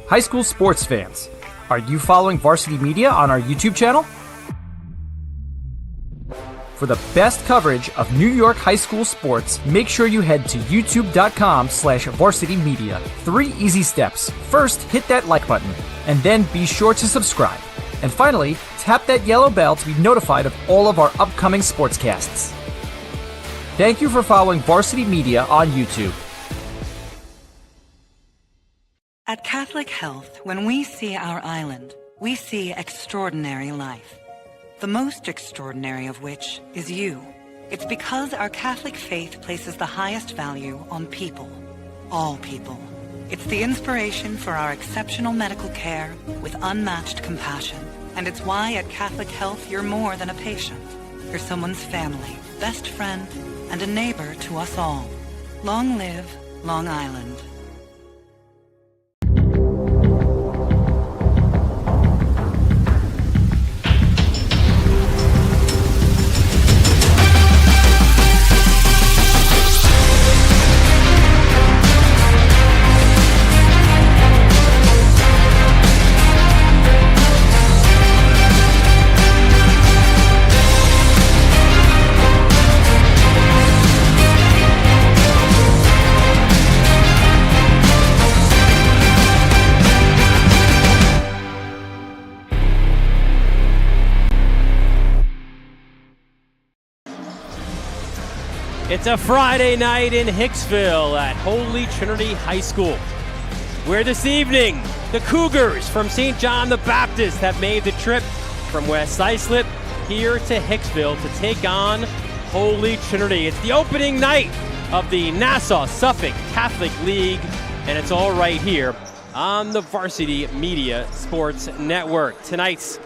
High school sports fans, are you following Varsity Media on our YouTube channel? For the best coverage of New York high school sports, make sure you head to youtube.com/varsitymedia. 3 easy steps. First, hit that like button, and then be sure to subscribe. And finally, tap that yellow bell to be notified of all of our upcoming sportscasts. Thank you for following Varsity Media on YouTube. At Catholic Health, when we see our island, we see extraordinary life. The most extraordinary of which is you. It's because our Catholic faith places the highest value on people. All people. It's the inspiration for our exceptional medical care with unmatched compassion. And it's why at Catholic Health you're more than a patient. You're someone's family, best friend, and a neighbor to us all. Long live Long Island. It's a Friday night in Hicksville at Holy Trinity High School, where this evening the Cougars from St. John the Baptist have made the trip from West Islip here to Hicksville to take on Holy Trinity. It's the opening night of the Nassau-Suffolk Catholic League, and it's all right here on the Varsity Media Sports Network. Tonight's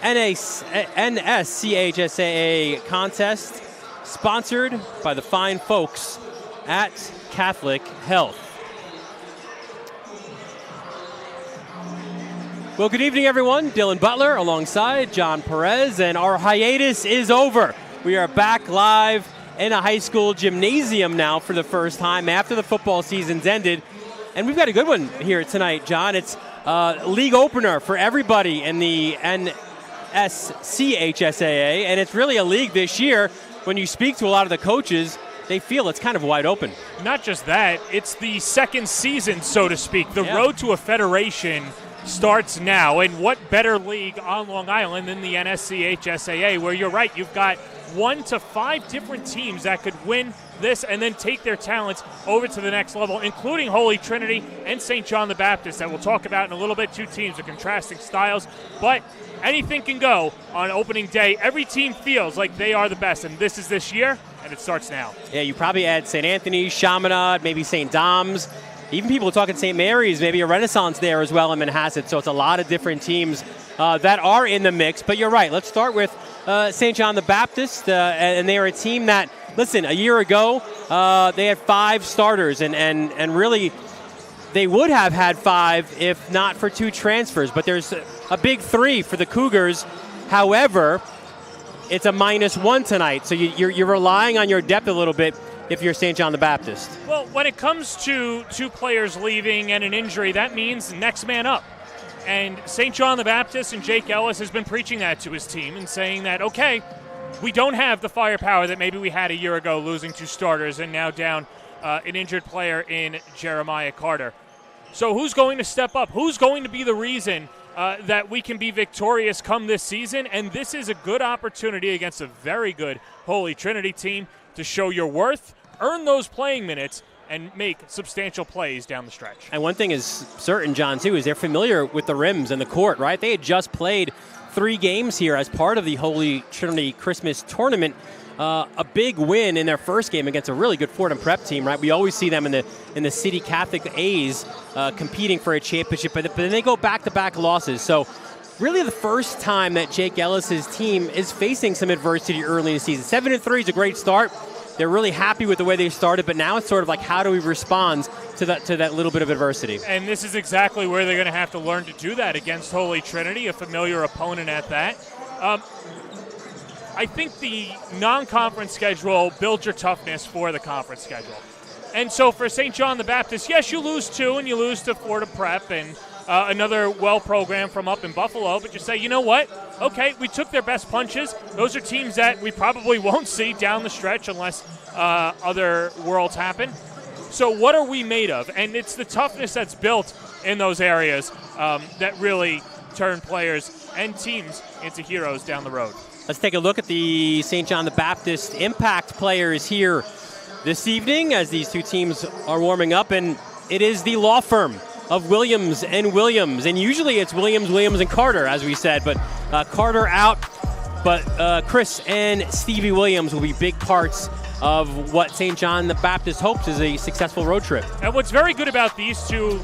NSCHSAA contest sponsored by the fine folks at Catholic Health. Well, good evening, everyone. Dylan Butler alongside John Perez, and our hiatus is over. We are back live in a high school gymnasium now for the first time after the football season's ended. And we've got a good one here tonight, John. It's a league opener for everybody in the NSCHSAA, and it's really a league this year. When you speak to a lot of the coaches, they feel it's kind of wide open. Not just that, it's the second season, so to speak. The road to a federation starts now, and what better league on Long Island than the NSCHSAA, where you're right, you've got 1 to 5 different teams that could win this and then take their talents over to the next level, including Holy Trinity and St. John the Baptist that we'll talk about in a little bit. 2 teams of contrasting styles, but anything can go on opening day. Every team feels like they are the best, and this is this year, and it starts now. Yeah, you probably add St. Anthony's, Chaminade, maybe St. Dom's, even people talking St. Mary's, maybe a Renaissance there as well in Manhasset. So it's a lot of different teams that are in the mix. But you're right. Let's start with St. John the Baptist, and they are a team that, listen, a year ago they had 5 starters, and really they would have had 5 if not for 2 transfers. But there's a big 3 for the Cougars. However, it's a -1 tonight, so you're relying on your depth a little bit if you're St. John the Baptist. Well, when it comes to 2 players leaving and an injury, that means next man up. And St. John the Baptist and Jake Ellis has been preaching that to his team and saying that, okay, we don't have the firepower that maybe we had a year ago, losing 2 starters and now down an injured player in Jeremiah Carter. So who's going to step up? Who's going to be the reason that we can be victorious come this season? And this is a good opportunity against a very good Holy Trinity team to show your worth, earn those playing minutes, and make substantial plays down the stretch. And one thing is certain, John, too, is they're familiar with the rims and the court, right? They had just played 3 games here as part of the Holy Trinity Christmas tournament. A big win in their first game against a really good Fordham Prep team, right? We always see them in the City Catholic A's competing for a championship, but then they go back-to-back losses. So really the first time that Jake Ellis's team is facing some adversity early in the season. 7-3 is a great start. They're really happy with the way they started, but now it's sort of like, how do we respond to that little bit of adversity? And this is exactly where they're going to have to learn to do that against Holy Trinity, a familiar opponent at that. I think the non-conference schedule builds your toughness for the conference schedule. And so for St. John the Baptist, yes, you lose 2 and you lose to Fordham Prep and another well program from up in Buffalo, but you say, you know what? Okay, we took their best punches. Those are teams that we probably won't see down the stretch unless other worlds happen. So what are we made of? And it's the toughness that's built in those areas that really turn players and teams into heroes down the road. Let's take a look at the St. John the Baptist Impact players here this evening as these two teams are warming up, and it is the law firm of Williams and Williams, and usually it's Williams, Williams, and Carter, as we said, but Carter out, but Chris and Stevie Williams will be big parts of what St. John the Baptist hopes is a successful road trip. And what's very good about these two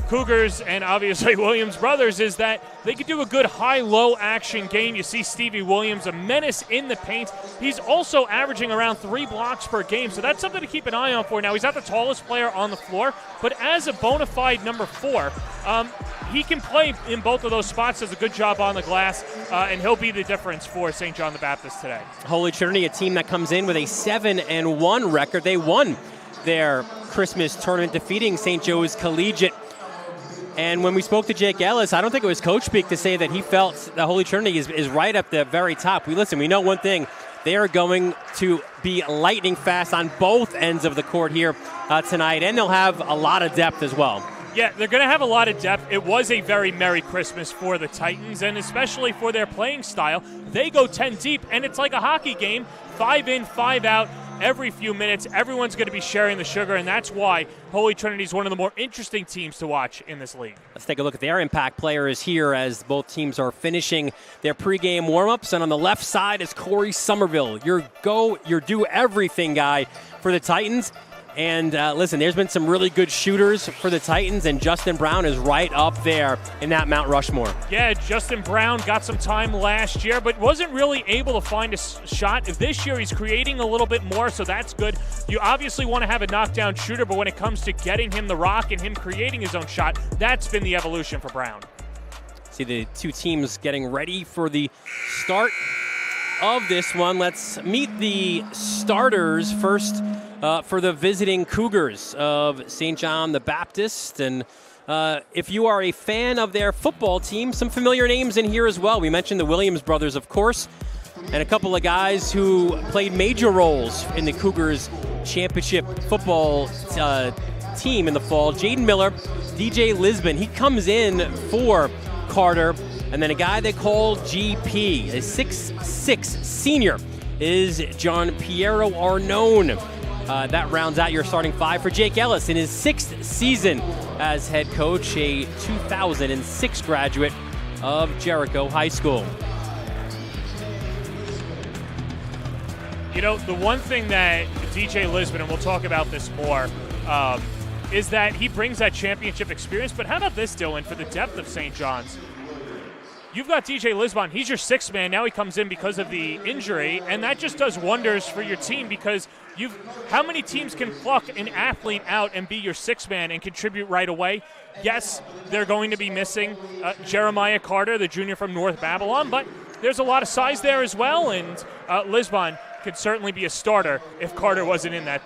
Cougars and obviously Williams brothers is that they could do a good high-low action game. You see Stevie Williams, a menace in the paint. He's also averaging around 3 blocks per game, so that's something to keep an eye on for. Now, he's not the tallest player on the floor, but as a bona fide number 4, he can play in both of those spots, does a good job on the glass, and he'll be the difference for St. John the Baptist today. Holy Trinity, a team that comes in with a 7-1 record. They won their Christmas tournament, defeating St. Joe's Collegiate. And when we spoke to Jake Ellis, I don't think it was coach speak to say that he felt the Holy Trinity is right up the very top. We know one thing. They are going to be lightning fast on both ends of the court here tonight, and they'll have a lot of depth as well. Yeah, they're going to have a lot of depth. It was a very Merry Christmas for the Titans, and especially for their playing style. They go 10 deep, and it's like a hockey game, 5 in, 5 out. Every few minutes, everyone's going to be sharing the sugar, and that's why Holy Trinity is one of the more interesting teams to watch in this league. Let's take a look at their impact players here as both teams are finishing their pregame warmups. And on the left side is Corey Somerville, your do-everything guy for the Titans. And listen, there's been some really good shooters for the Titans, and Justin Brown is right up there in that Mount Rushmore. Yeah, Justin Brown got some time last year, but wasn't really able to find a shot. This year he's creating a little bit more, so that's good. You obviously want to have a knockdown shooter, but when it comes to getting him the rock and him creating his own shot, that's been the evolution for Brown. See the two teams getting ready for the start of this one. Let's meet the starters first. For the visiting Cougars of St. John the Baptist. And if you are a fan of their football team, some familiar names in here as well. We mentioned the Williams brothers, of course, and a couple of guys who played major roles in the Cougars championship football team in the fall. Jaden Miller, DJ Lisbon, he comes in for Carter. And then a guy they call GP, a 6'6 senior, is John Piero Arnone. That rounds out your starting 5 for Jake Ellis in his 6th season as head coach, a 2006 graduate of Jericho High School. You know, the one thing that DJ Lisbon, and we'll talk about this more, is that he brings that championship experience. But how about this, Dylan, for the depth of St. John's? You've got DJ Lisbon. He's your 6th man. Now he comes in because of the injury, and that just does wonders for your team because how many teams can pluck an athlete out and be your 6th man and contribute right away? Yes, they're going to be missing Jeremiah Carter, the junior from North Babylon, but there's a lot of size there as well, and Lisbon could certainly be a starter if Carter wasn't in that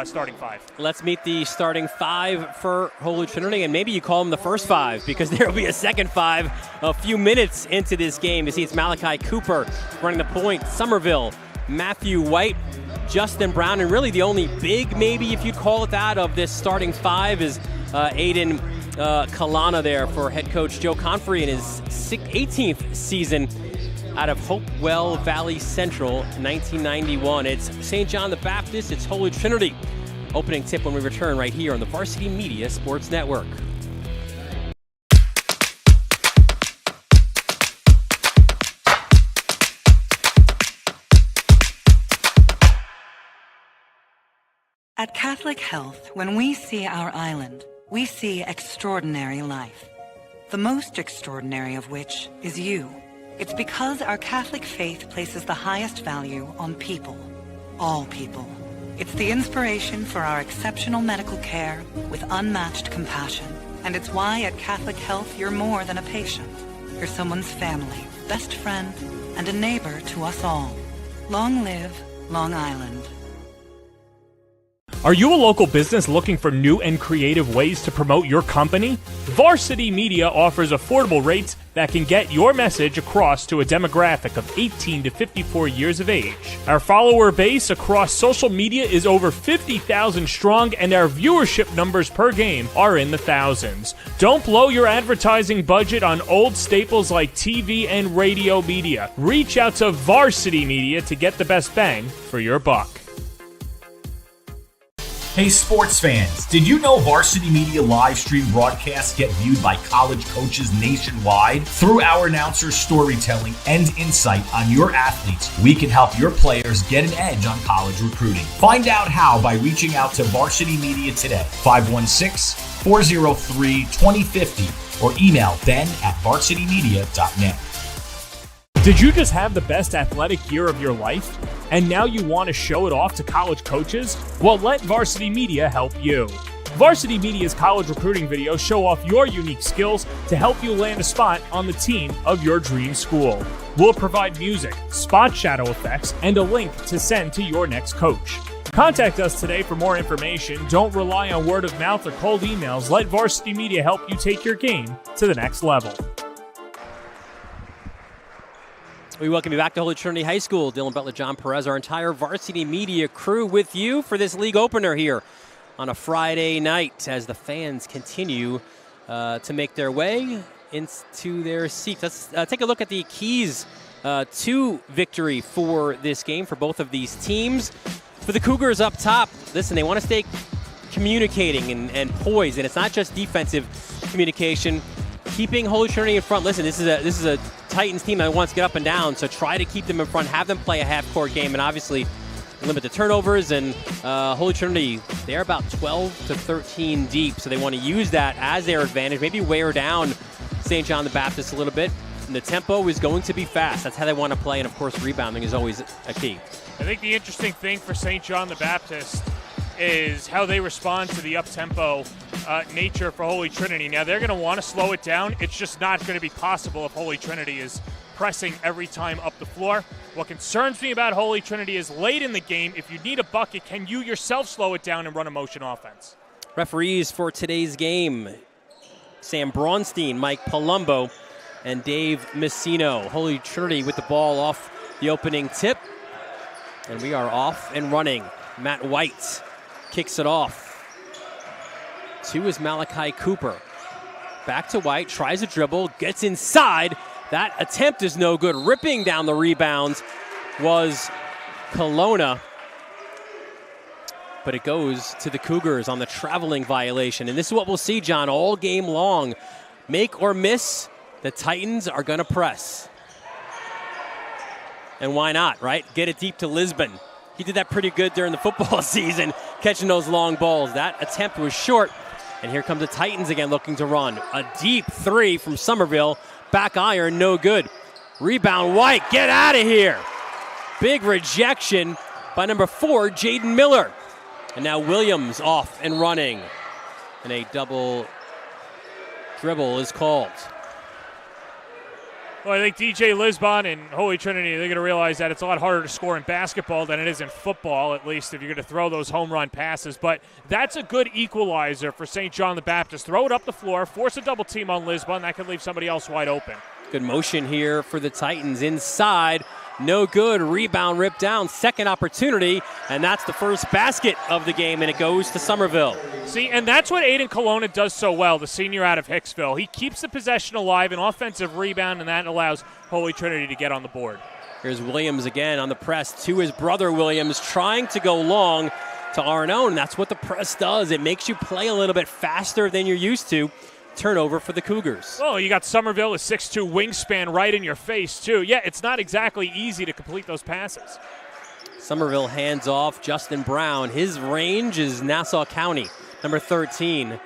starting 5. Let's meet the starting 5 for Holy Trinity, and maybe you call them the first 5 because there will be a second 5 a few minutes into this game. You see it's Malachi Cooper running the point, Somerville, Matthew White, Justin Brown, and really the only big, maybe if you'd call it that, of this starting 5 is Aiden Kalana there for head coach Joe Confrey in his 18th season out of Hopewell Valley Central, 1991. It's St. John the Baptist, it's Holy Trinity. Opening tip when we return right here on the Varsity Media Sports Network. At Catholic Health, when we see our island, we see extraordinary life. The most extraordinary of which is you. It's because our Catholic faith places the highest value on people. All people. It's the inspiration for our exceptional medical care with unmatched compassion. And it's why at Catholic Health you're more than a patient. You're someone's family, best friend, and a neighbor to us all. Long live Long Island. Are you a local business looking for new and creative ways to promote your company? Varsity Media offers affordable rates that can get your message across to a demographic of 18 to 54 years of age. Our follower base across social media is over 50,000 strong, and our viewership numbers per game are in the thousands. Don't blow your advertising budget on old staples like TV and radio media. Reach out to Varsity Media to get the best bang for your buck. Hey sports fans, did you know Varsity Media live stream broadcasts get viewed by college coaches nationwide? Through our announcers' storytelling and insight on your athletes, we can help your players get an edge on college recruiting. Find out how by reaching out to Varsity Media today, 516-403-2050, or email ben@varsitymedia.net. Did you just have the best athletic year of your life? And now you want to show it off to college coaches? Well, let Varsity Media help you. Varsity Media's college recruiting videos show off your unique skills to help you land a spot on the team of your dream school. We'll provide music, spot shadow effects, and a link to send to your next coach. Contact us today for more information. Don't rely on word of mouth or cold emails. Let Varsity Media help you take your game to the next level. We welcome you back to Holy Trinity High School. Dylan Butler, John Perez, our entire Varsity Media crew with you for this league opener here on a Friday night as the fans continue to make their way into their seats. Let's take a look at the keys to victory for this game for both of these teams. For the Cougars up top, listen, they want to stay communicating and poised, and it's not just defensive communication. Keeping Holy Trinity in front. Listen, this is a Titans team that wants to get up and down, so try to keep them in front, have them play a half-court game, and obviously limit the turnovers. And Holy Trinity, they're about 12 to 13 deep, so they want to use that as their advantage, maybe wear down St. John the Baptist a little bit. And the tempo is going to be fast. That's how they want to play, and of course rebounding is always a key. I think the interesting thing for St. John the Baptist is how they respond to the up-tempo nature for Holy Trinity. Now, they're going to want to slow it down. It's just not going to be possible if Holy Trinity is pressing every time up the floor. What concerns me about Holy Trinity is late in the game, if you need a bucket, can you yourself slow it down and run a motion offense? Referees for today's game, Sam Braunstein, Mike Palumbo, and Dave Messino. Holy Trinity with the ball off the opening tip. And we are off and running. Matt White kicks it off. 2 is Malachi Cooper. Back to White, tries a dribble, gets inside. That attempt is no good. Ripping down the rebounds was Kelowna. But it goes to the Cougars on the traveling violation. And this is what we'll see, John, all game long. Make or miss, the Titans are going to press. And why not, right? Get it deep to Lisbon. He did that pretty good during the football season, catching those long balls. That attempt was short. And here comes the Titans again looking to run. A deep 3 from Somerville. Back iron, no good. Rebound, White, get out of here. Big rejection by number 4, Jaden Miller. And now Williams off and running. And a double dribble is called. Well, I think DJ Lisbon and Holy Trinity, they're going to realize that it's a lot harder to score in basketball than it is in football, at least if you're going to throw those home run passes. But that's a good equalizer for St. John the Baptist. Throw it up the floor, force a double team on Lisbon. That could leave somebody else wide open. Good motion here for the Titans inside. No good. Rebound ripped down. Second opportunity, and that's the first basket of the game, and it goes to Somerville. See, and that's what Aiden Kelowna does so well, the senior out of Hicksville. He keeps the possession alive, an offensive rebound, and that allows Holy Trinity to get on the board. Here's Williams again on the press to his brother Williams, trying to go long to Arnone. That's what the press does. It makes you play a little bit faster than you're used to. Turnover for the Cougars. Oh, you got Somerville, a 6'2" wingspan right in your face, too. Yeah, it's not exactly easy to complete those passes. Somerville hands off Justin Brown. His range is Nassau County, number 13.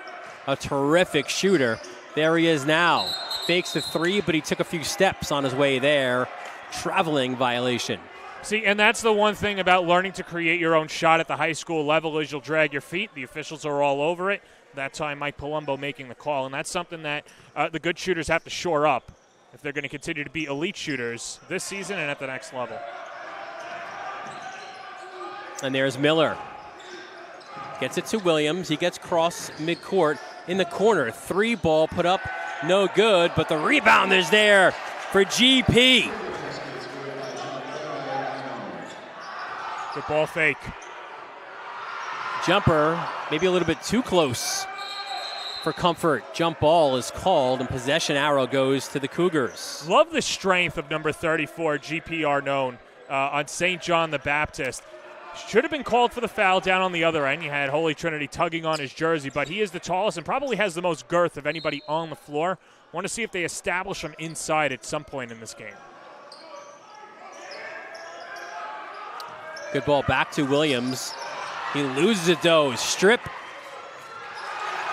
A terrific shooter. There he is now. Fakes the 3, but he took a few steps on his way there. Traveling violation. See, and that's the one thing about learning to create your own shot at the high school level is you'll drag your feet. The officials are all over it. That time, Mike Palumbo making the call, and that's something that the good shooters have to shore up if they're going to continue to be elite shooters this season and at the next level. And there's Miller. Gets it to Williams. He gets cross midcourt in the corner. 3 ball put up, no good, but the rebound is there for GP. Good ball fake. Jumper, maybe a little bit too close for comfort. Jump ball is called, and possession arrow goes to the Cougars. Love the strength of number 34, GP Arnone, on St. John the Baptist. Should have been called for the foul down on the other end. You had Holy Trinity tugging on his jersey, but he is the tallest and probably has the most girth of anybody on the floor. Want to see if they establish him inside at some point in this game. Good ball back to Williams. He loses it though. Strip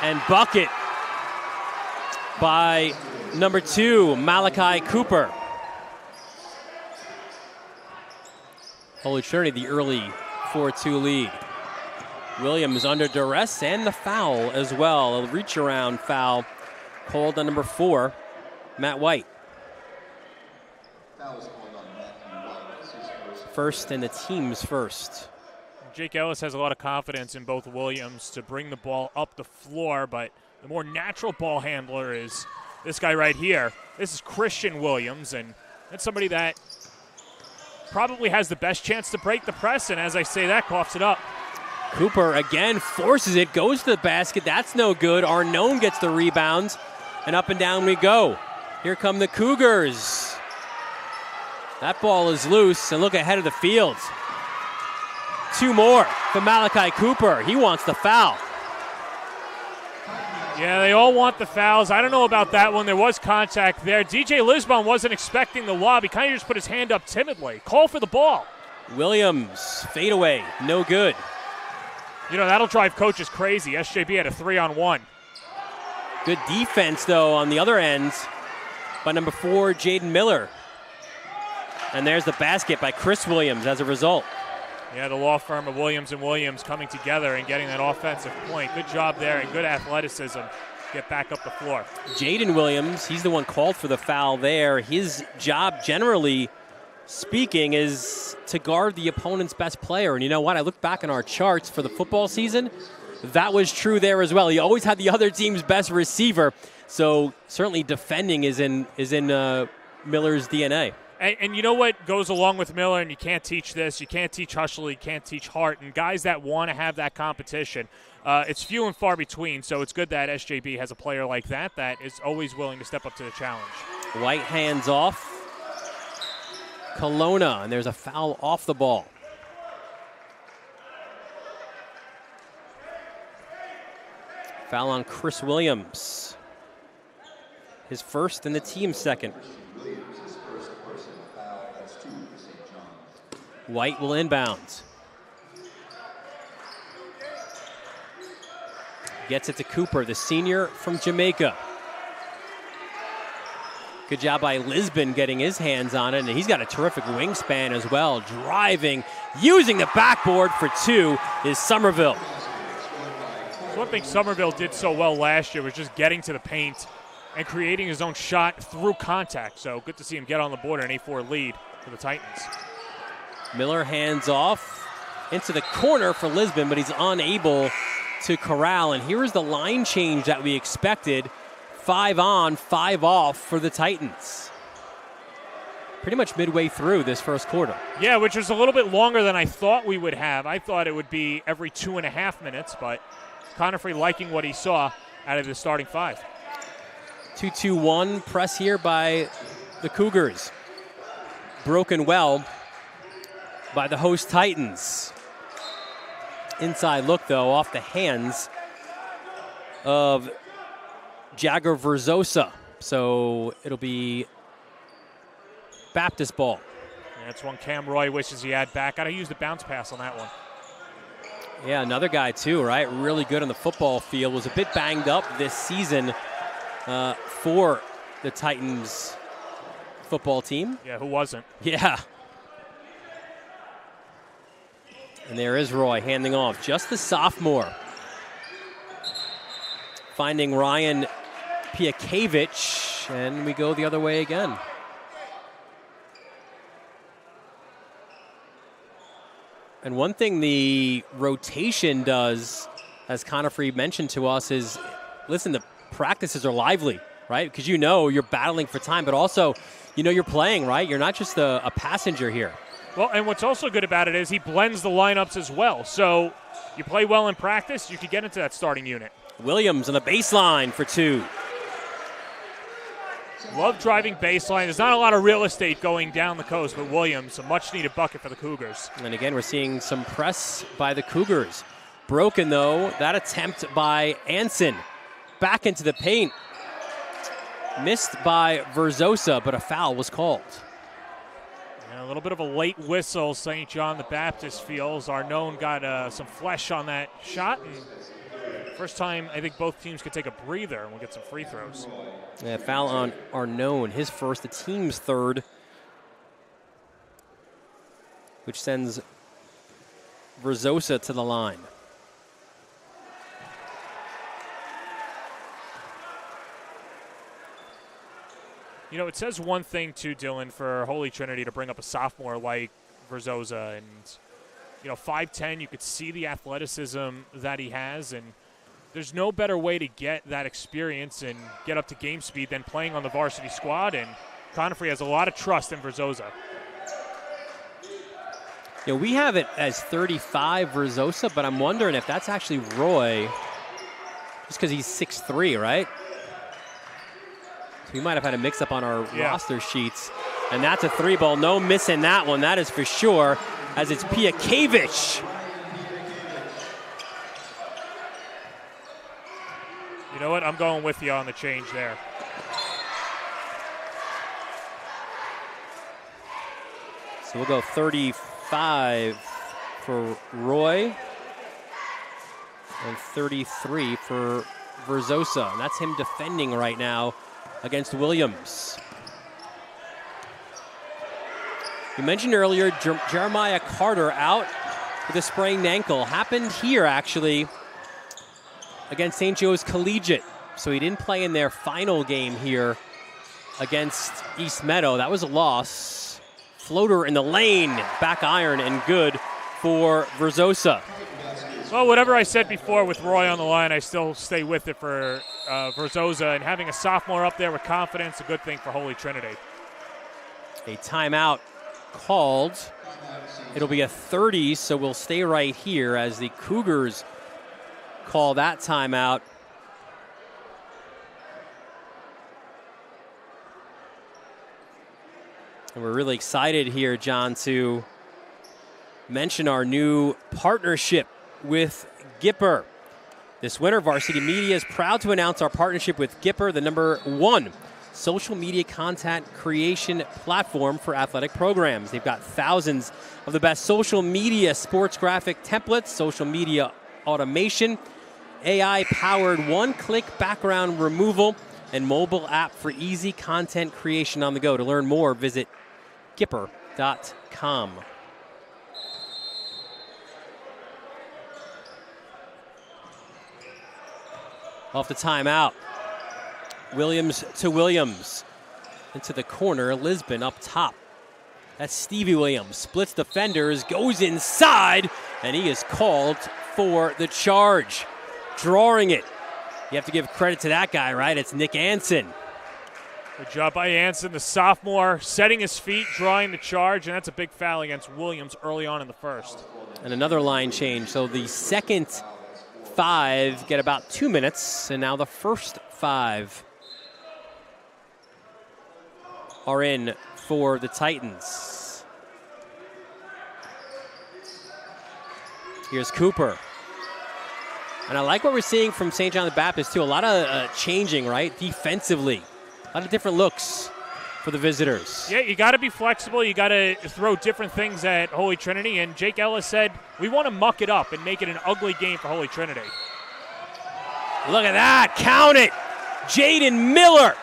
and bucket by number 2, Malachi Cooper. Holy Trinity, the early 4-2 lead. Williams under duress and the foul as well. A reach around foul called on number 4, Matt White. First and the team's first. Jake Ellis has a lot of confidence in both Williams to bring the ball up the floor, but the more natural ball handler is this guy right here. This is Christian Williams, and that's somebody that probably has the best chance to break the press, and as I say that, coughs it up. Cooper again forces it, goes to the basket. That's no good. Arnone gets the rebounds, and up and down we go. Here come the Cougars. That ball is loose, and look ahead of the field. 2 more for Malachi Cooper. He wants the foul. Yeah, they all want the fouls. I don't know about that one. There was contact there. DJ Lisbon wasn't expecting the lob. He kind of just put his hand up timidly. Call for the ball. Williams, fadeaway, no good. You know, that'll drive coaches crazy. SJB had a 3-on-1. Good defense, though, on the other end by number 4, Jaden Miller. And there's the basket by Chris Williams as a result. Yeah, the law firm of Williams & Williams coming together and getting that offensive point. Good job there and good athleticism. Get back up the floor. Jaden Williams, he's the one called for the foul there. His job, generally speaking, is to guard the opponent's best player. And you know what? I looked back on our charts for the football season. That was true there as well. He always had the other team's best receiver. So certainly defending is in Miller's DNA. And you know what goes along with Miller, and you can't teach this, you can't teach hustle, you can't teach heart, and guys that want to have that competition, it's few and far between, so it's good that SJB has a player like that that is always willing to step up to the challenge. White hands off. Kelowna, and there's a foul off the ball. Foul on Chris Williams. His first and the team's second. White will inbound. Gets it to Cooper, the senior from Jamaica. Good job by Lisbon getting his hands on it, and he's got a terrific wingspan as well. Driving, using the backboard for 2 is Somerville. So one thing Somerville did so well last year was just getting to the paint and creating his own shot through contact. So good to see him get on the board, an 8-4 lead for the Titans. Miller hands off into the corner for Lisbon, but he's unable to corral. And here is the line change that we expected. 5 on, 5 off for the Titans. Pretty much midway through this first quarter. Yeah, which was a little bit longer than I thought we would have. I thought it would be every 2.5 minutes, but Conifrey liking what he saw out of the starting 5. 2-2-1 press here by the Cougars. Broken well by the host Titans. Inside look, though, off the hands of Jagger Verzosa. So it'll be Baptist ball. Yeah, that's one Cam Roy wishes he had back. Got to use the bounce pass on that one. Yeah, another guy, too, right? Really good on the football field. Was a bit banged up this season for the Titans football team. Yeah, who wasn't? Yeah. And there is Roy handing off. Just the sophomore. Finding Ryan Piakevich, and we go the other way again. And one thing the rotation does, as Conifrey mentioned to us, is, listen, the practices are lively, right? Because you're battling for time, but also you're playing, right? You're not just a passenger here. Well, and what's also good about it is he blends the lineups as well. So you play well in practice, you could get into that starting unit. Williams on the baseline for 2. Love driving baseline. There's not a lot of real estate going down the coast, but Williams, a much-needed bucket for the Cougars. And again, we're seeing some press by the Cougars. Broken, though, that attempt by Anson. Back into the paint. Missed by Verzosa, but a foul was called. And a little bit of a late whistle, St. John the Baptist feels. Arnone got some flesh on that shot, and first time I think both teams could take a breather, and we'll get some free throws. Yeah, foul on Arnone, his first, the team's third, which sends Verzosa to the line. It says one thing, too, Dylan, for Holy Trinity to bring up a sophomore like Verzosa. And, 5'10", you could see the athleticism that he has. And there's no better way to get that experience and get up to game speed than playing on the varsity squad. And Conifrey has a lot of trust in Verzosa. We have it as 35 Verzosa, but I'm wondering if that's actually Roy, just because he's 6'3", right? So we might have had a mix-up on our roster sheets. And that's a 3-ball. No missing that one. That is for sure, as it's Piakevich. You know what? I'm going with you on the change there. So we'll go 35 for Roy and 33 for Verzosa. And that's him defending right now against Williams. You mentioned earlier Jeremiah Carter out with a sprained ankle. Happened here, actually, against St. Joe's Collegiate. So he didn't play in their final game here against East Meadow. That was a loss. Floater in the lane, back iron, and good for Verzosa. Well, whatever I said before with Roy on the line, I still stay with it for Verzosa. And having a sophomore up there with confidence, a good thing for Holy Trinity. A timeout called. It'll be a 30, so we'll stay right here as the Cougars call that timeout. And we're really excited here, John, to mention our new partnership with Gipper. This winter, Varsity Media is proud to announce our partnership with Gipper, the #1 social media content creation platform for athletic programs. They've got thousands of the best social media sports graphic templates, social media automation, AI-powered one-click background removal, and mobile app for easy content creation on the go. To learn more, visit Gipper.com. Off the timeout. Williams to Williams. Into the corner, Lisbon up top. That's Stevie Williams. Splits defenders, goes inside, and he is called for the charge. Drawing it. You have to give credit to that guy, right? It's Nick Anson. Good job by Anson, the sophomore, setting his feet, drawing the charge, and that's a big foul against Williams early on in the first. And another line change. So the second 5 get about 2 minutes, and now the first 5 are in for the Titans. Here's Cooper. And I like what we're seeing from St. John the Baptist, too. A lot of changing, right? Defensively. A lot of different looks for the visitors. Yeah, you got to be flexible. You got to throw different things at Holy Trinity. And Jake Ellis said, we want to muck it up and make it an ugly game for Holy Trinity. Look at that. Count it. Jaden Miller.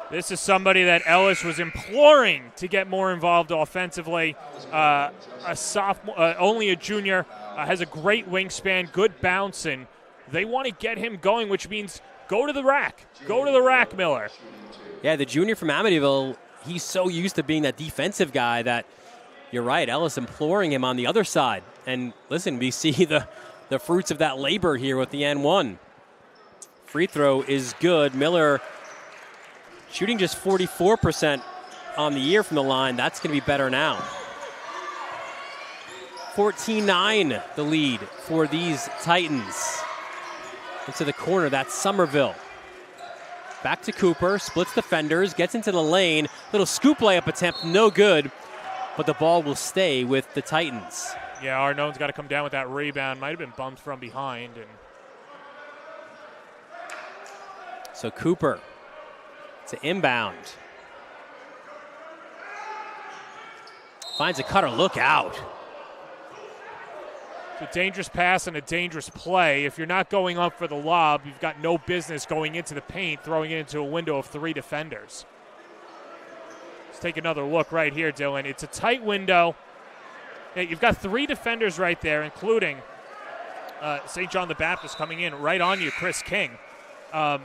This is somebody that Ellis was imploring to get more involved offensively. A sophomore, only a junior, has a great wingspan, good bounce, and they want to get him going, which means go to the rack. Go to the rack, Miller. Yeah, the junior from Amityville, he's so used to being that defensive guy that you're right, Ellis imploring him on the other side. And listen, we see the fruits of that labor here with the N1. Free throw is good. Miller shooting just 44% on the year from the line. That's going to be better now. 14-9 the lead for these Titans. Into the corner, that's Somerville. Back to Cooper, splits defenders, gets into the lane. Little scoop layup attempt, no good. But the ball will stay with the Titans. Yeah, Arnone's got to come down with that rebound. Might have been bumped from behind. And so Cooper to inbound. Finds a cutter, look out. It's a dangerous pass and a dangerous play. If you're not going up for the lob, you've got no business going into the paint, throwing it into a window of 3 defenders. Let's take another look right here, Dylan. It's a tight window. Yeah, you've got 3 defenders right there, including St. John the Baptist coming in right on you, Chris King. I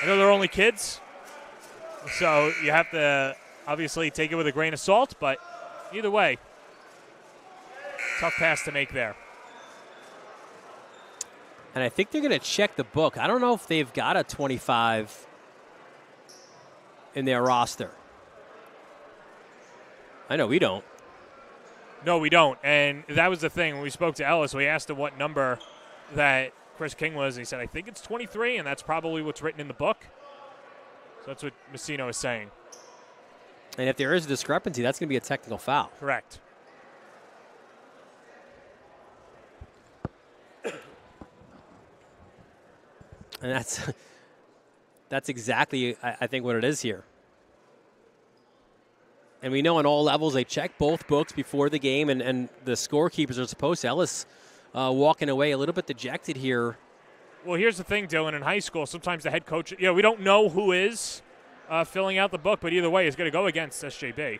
know they're only kids, so you have to obviously take it with a grain of salt, but either way, tough pass to make there. And I think they're going to check the book. I don't know if they've got a 25 in their roster. I know we don't. No, we don't. And that was the thing. When we spoke to Ellis, we asked him what number that Chris King was. And he said, I think it's 23, and that's probably what's written in the book. So that's what Messino is saying. And if there is a discrepancy, that's going to be a technical foul. Correct. And that's exactly, I think, what it is here. And we know on all levels they check both books before the game, and the scorekeepers are supposed to. Ellis walking away a little bit dejected here. Well, here's the thing, Dylan. In high school, sometimes the head coach, we don't know who is filling out the book, but either way, it's going to go against SJB.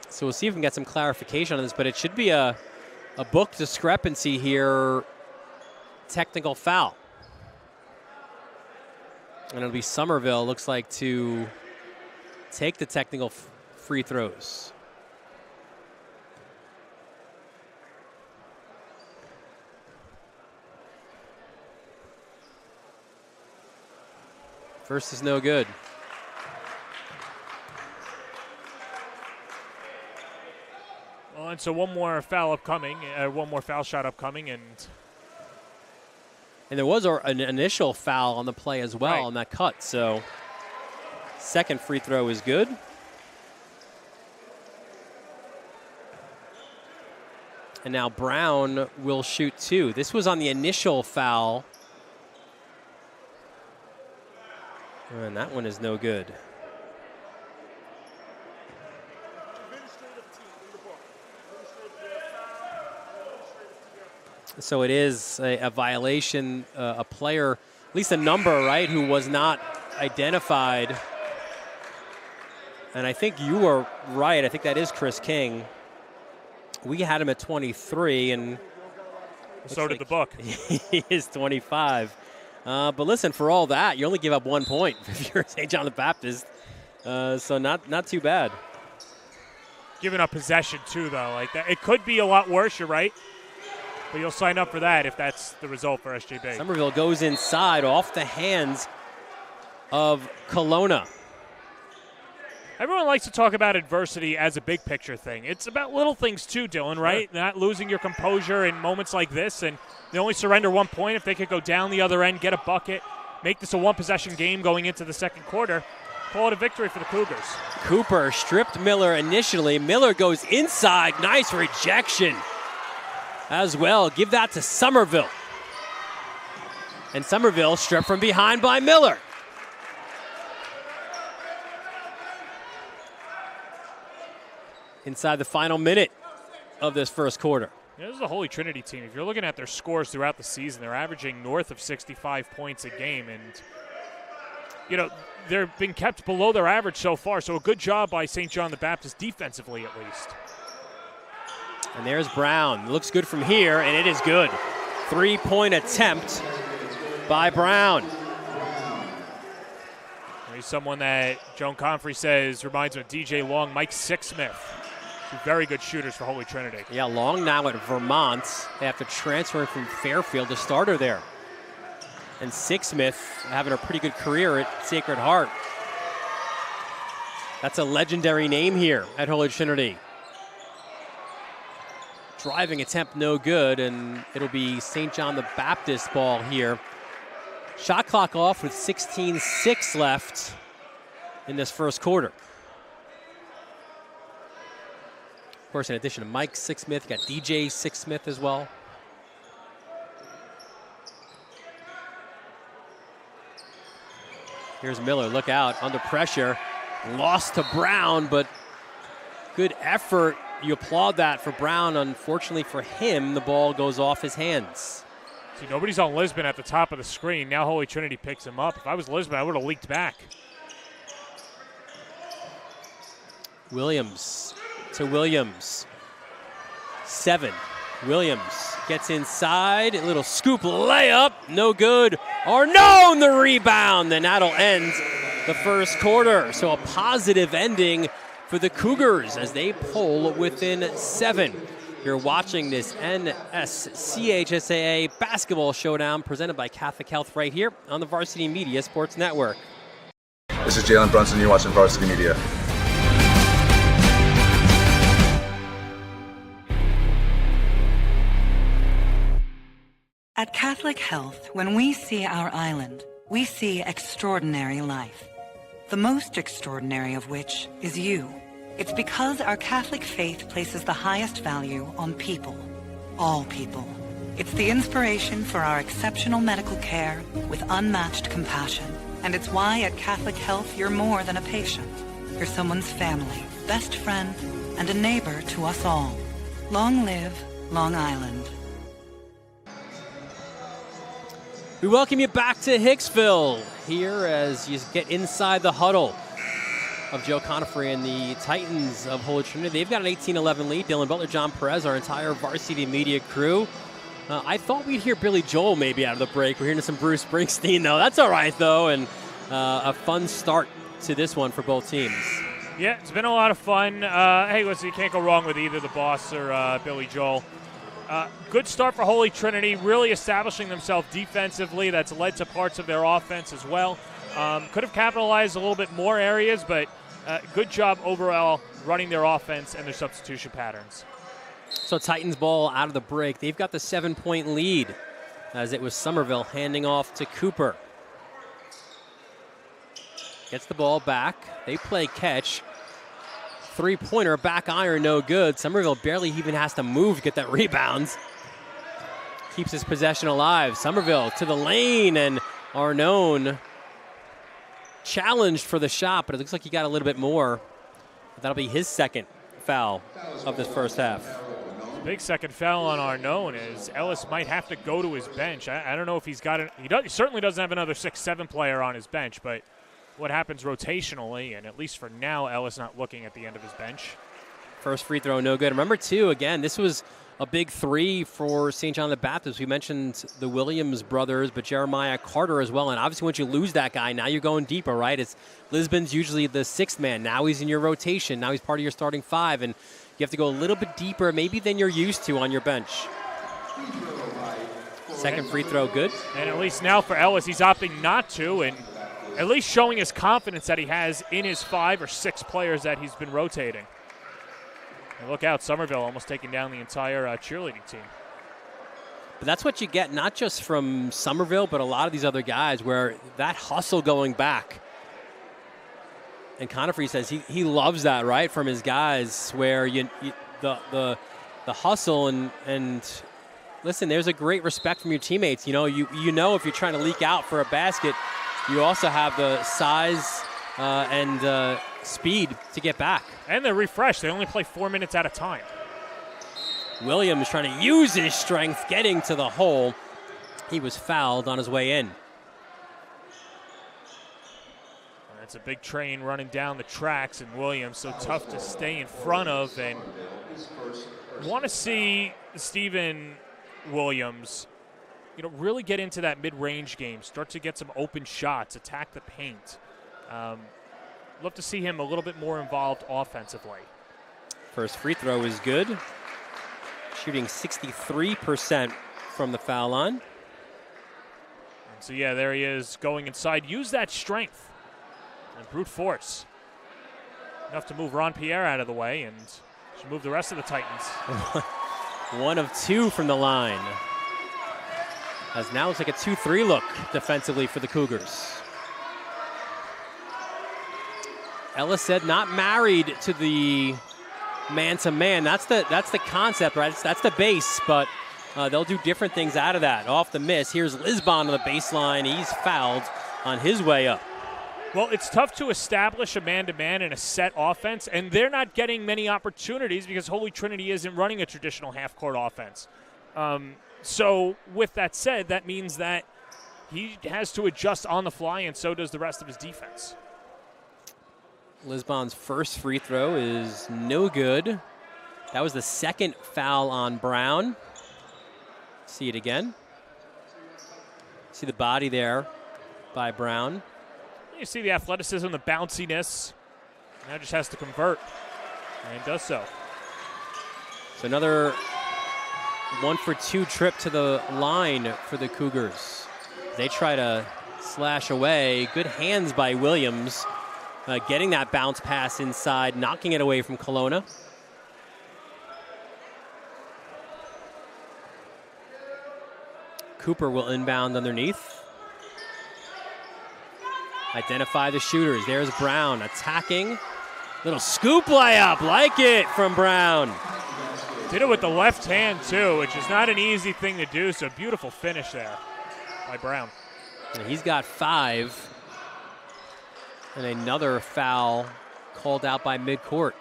So we'll see if we can get some clarification on this, but it should be a book discrepancy here, technical foul. And it'll be Somerville, looks like, to take the technical free throws. First is no good. Well, and so one more foul shot upcoming, and there was an initial foul on the play as well, right, on that cut. So second free throw is good. And now Brown will shoot 2. This was on the initial foul. And that one is no good. So it is a violation, a player, at least a number, right, who was not identified. And I think you were right. I think that is Chris King. We had him at 23, and so did the book. He is 25. But listen, for all that, you only give up 1 point if you're St. John the Baptist. So not too bad. Giving up possession, too, though. Like that. It could be a lot worse, you're right. But you'll sign up for that if that's the result for SJB. Somerville goes inside off the hands of Kelowna. Everyone likes to talk about adversity as a big picture thing. It's about little things too, Dylan, right? Sure. Not losing your composure in moments like this, and they only surrender 1 point. If they could go down the other end, get a bucket, make this a one-possession game going into the second quarter, call it a victory for the Cougars. Cooper stripped Miller initially. Miller goes inside. Nice rejection as well. Give that to Somerville. And Somerville stripped from behind by Miller. Inside the final minute of this first quarter. Yeah, this is the Holy Trinity team. If you're looking at their scores throughout the season, they're averaging north of 65 points a game. And, they've been kept below their average so far. So a good job by St. John the Baptist defensively, at least. And there's Brown. Looks good from here, and it is good. 3-point attempt by Brown. He's someone that Joan Comfrey says reminds him of DJ Long, Mike Sixsmith. Two very good shooters for Holy Trinity. Yeah, Long now at Vermont after transferring from Fairfield, the starter there. And Sixsmith having a pretty good career at Sacred Heart. That's a legendary name here at Holy Trinity. Driving attempt no good, and it'll be St. John the Baptist ball here. Shot clock off with 16:06 left in this first quarter. Of course, in addition to Mike Sixsmith, you got DJ Sixsmith as well. Here's Miller, look out, under pressure. Lost to Brown, but good effort. You applaud that for Brown. Unfortunately for him, the ball goes off his hands. See, nobody's on Lisbon at the top of the screen. Now Holy Trinity picks him up. If I was Lisbon, I would have leaked back. Williams to Williams. 7. Williams gets inside. A little scoop layup. No good. Arnone the rebound. And that'll end the first quarter. So a positive ending for the Cougars as they pull within 7. You're watching this NSCHSAA basketball showdown presented by Catholic Health right here on the Varsity Media Sports Network. This is Jalen Brunson. You're watching Varsity Media. At Catholic Health, when we see our island, we see extraordinary life. The most extraordinary of which is you. It's because our Catholic faith places the highest value on people. All people. It's the inspiration for our exceptional medical care with unmatched compassion. And it's why at Catholic Health you're more than a patient. You're someone's family, best friend, and a neighbor to us all. Long live Long Island. We welcome you back to Hicksville here as you get inside the huddle of Joe Conifrey and the Titans of Holy Trinity. They've got an 18-11 lead. Dylan Butler, John Perez, our entire Varsity Media crew. I thought we'd hear Billy Joel maybe out of the break. We're hearing some Bruce Springsteen, though. That's all right, though, and a fun start to this one for both teams. Yeah, it's been a lot of fun. Hey, listen, you can't go wrong with either the boss or Billy Joel. Good start for Holy Trinity, really establishing themselves defensively. That's led to parts of their offense as well. Could have capitalized a little bit more areas, but good job overall running their offense and their substitution patterns. So Titans ball out of the break. They've got the 7-point lead as it was Somerville handing off to Cooper. Gets the ball back. They play catch. Three-pointer, back iron, no good. Somerville barely even has to move to get that rebound. Keeps his possession alive. Somerville to the lane, and Arnone challenged for the shot, but it looks like he got a little bit more. That'll be his second foul of this first half. Big second foul on Arnone as Ellis might have to go to his bench. I don't know if he's got it. He certainly doesn't have another 6-7 player on his bench, but what happens rotationally, and at least for now, Ellis not looking at the end of his bench. First free throw, no good. Remember, too, again, this was a big 3 for St. John the Baptist. We mentioned the Williams brothers, but Jeremiah Carter as well. And obviously, once you lose that guy, now you're going deeper, right? It's Lisbon's usually the 6th man. Now he's in your rotation. Now he's part of your starting 5. And you have to go a little bit deeper maybe than you're used to on your bench. Second free throw, good. And at least now for Ellis, he's opting not to, and at least showing his confidence that he has in his 5 or 6 players that he's been rotating. And look out, Somerville almost taking down the entire cheerleading team. But that's what you get, not just from Somerville, but a lot of these other guys, where that hustle going back. And Conifrey says he loves that, right, from his guys, where the hustle and listen, there's a great respect from your teammates. You know if you're trying to leak out for a basket, you also have the size and speed to get back. And they're refreshed. They only play 4 minutes at a time. Williams trying to use his strength, getting to the hole. He was fouled on his way in. It's a big train running down the tracks, and Williams so tough to stay in front of, and Want to see Stephen Williams, really get into that mid-range game, start to get some open shots, attack the paint. Love to see him a little bit more involved offensively. First free throw is good. Shooting 63% from the foul line. And so, yeah, there he is going inside. Use that strength and brute force. Enough to move Ron Pierre out of the way and should move the rest of the Titans. 1 of 2 from the line. As now it's like a 2-3 look defensively for the Cougars. Ellis said not married to the man-to-man. That's the concept, right? That's the base, but they'll do different things out of that. Off the miss, here's Lisbon on the baseline. He's fouled on his way up. Well, it's tough to establish a man-to-man in a set offense, and they're not getting many opportunities because Holy Trinity isn't running a traditional half-court offense. So with that said, that means that he has to adjust on the fly, and so does the rest of his defense. Lisbon's first free throw is no good. That was the second foul on Brown. See it again. See the body there by Brown. You see the athleticism, the bounciness. Now just has to convert, and does so. So another 1-for-2 trip to the line for the Cougars. They try to slash away. Good hands by Williams. Getting that bounce pass inside, knocking it away from Kelowna. Cooper will inbound underneath. Identify the shooters. There's Brown attacking. Little scoop layup, like it from Brown. Did it with the left hand too, which is not an easy thing to do, so beautiful finish there by Brown. And he's got 5. And another foul called out by midcourt.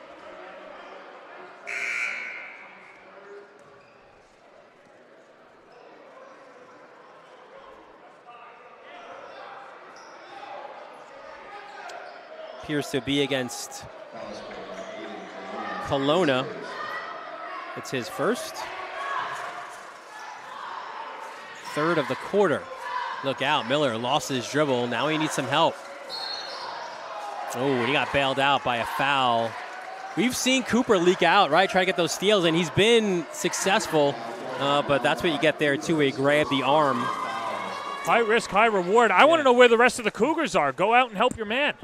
Appears to be against Kelowna. It's his first. Third of the quarter. Look out, Miller lost his dribble. Now he needs some help. Oh, he got bailed out by a foul. We've seen Cooper leak out, right? Try to get those steals, and he's been successful. But that's what you get there, too. He grabbed the arm. High risk, high reward. I want to know where the rest of the Cougars are. Go out and help your man.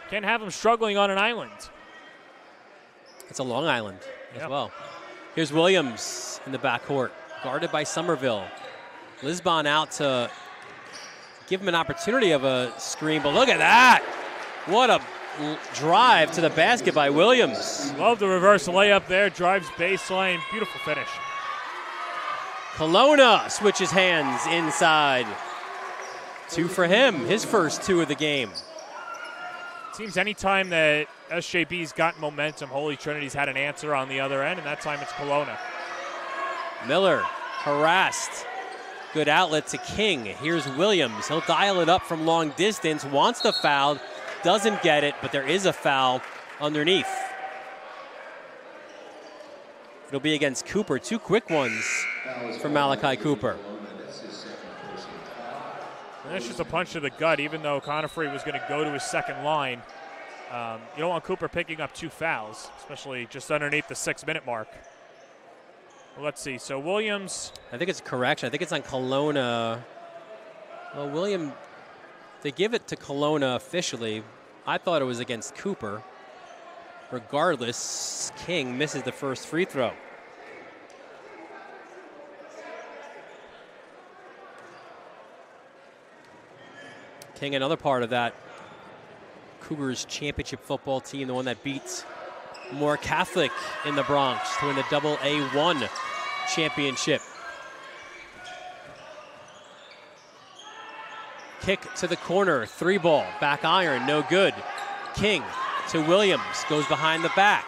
Can't have him struggling on an island. It's a Long Island as well. Here's Williams in the backcourt, guarded by Somerville. Lisbon out to give him an opportunity of a screen, but look at that. What a drive to the basket by Williams. Love the reverse layup there, drives baseline, beautiful finish. Kelowna switches hands inside. 2 for him, his first 2 of the game. Seems anytime that SJB's got momentum, Holy Trinity's had an answer on the other end, and that time it's Kelowna. Miller harassed. Good outlet to King. Here's Williams. He'll dial it up from long distance. Wants the foul. Doesn't get it, but there is a foul underneath. It'll be against Cooper. 2 quick ones from Malachi Cooper. And that's just a punch to the gut, even though Conifrey was going to go to his second line. You don't want Cooper picking up 2 fouls, especially just underneath the 6-minute mark. Let's see. So Williams. I think it's a correction. I think it's on Kelowna. Well, William, they give it to Kelowna officially. I thought it was against Cooper. Regardless, King misses the first free throw. King, another part of that Cougars championship football team, the one that beats More Catholic in the Bronx to win the AA1 championship. Kick to the corner, 3-ball, back iron, no good. King to Williams, goes behind the back,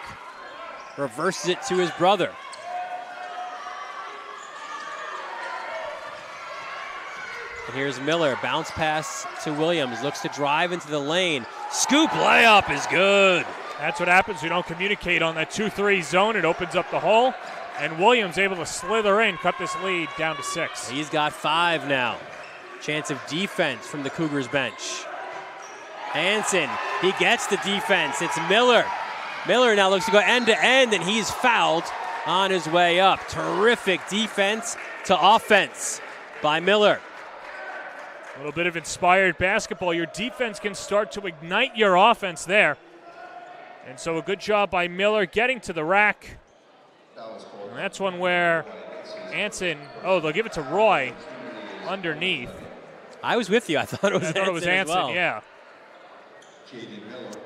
reverses it to his brother. And here's Miller, bounce pass to Williams, looks to drive into the lane. Scoop layup is good. That's what happens. We don't communicate on that 2-3 zone. It opens up the hole, and Williams able to slither in, cut this lead down to 6. He's got 5 now. Chance of defense from the Cougars bench. Hansen, he gets the defense. It's Miller. Miller now looks to go end to end, and he's fouled on his way up. Terrific defense to offense by Miller. A little bit of inspired basketball. Your defense can start to ignite your offense there. And so a good job by Miller getting to the rack. And that's one where Anson, they'll give it to Roy underneath. I was with you. I thought it was Anson as well. Yeah.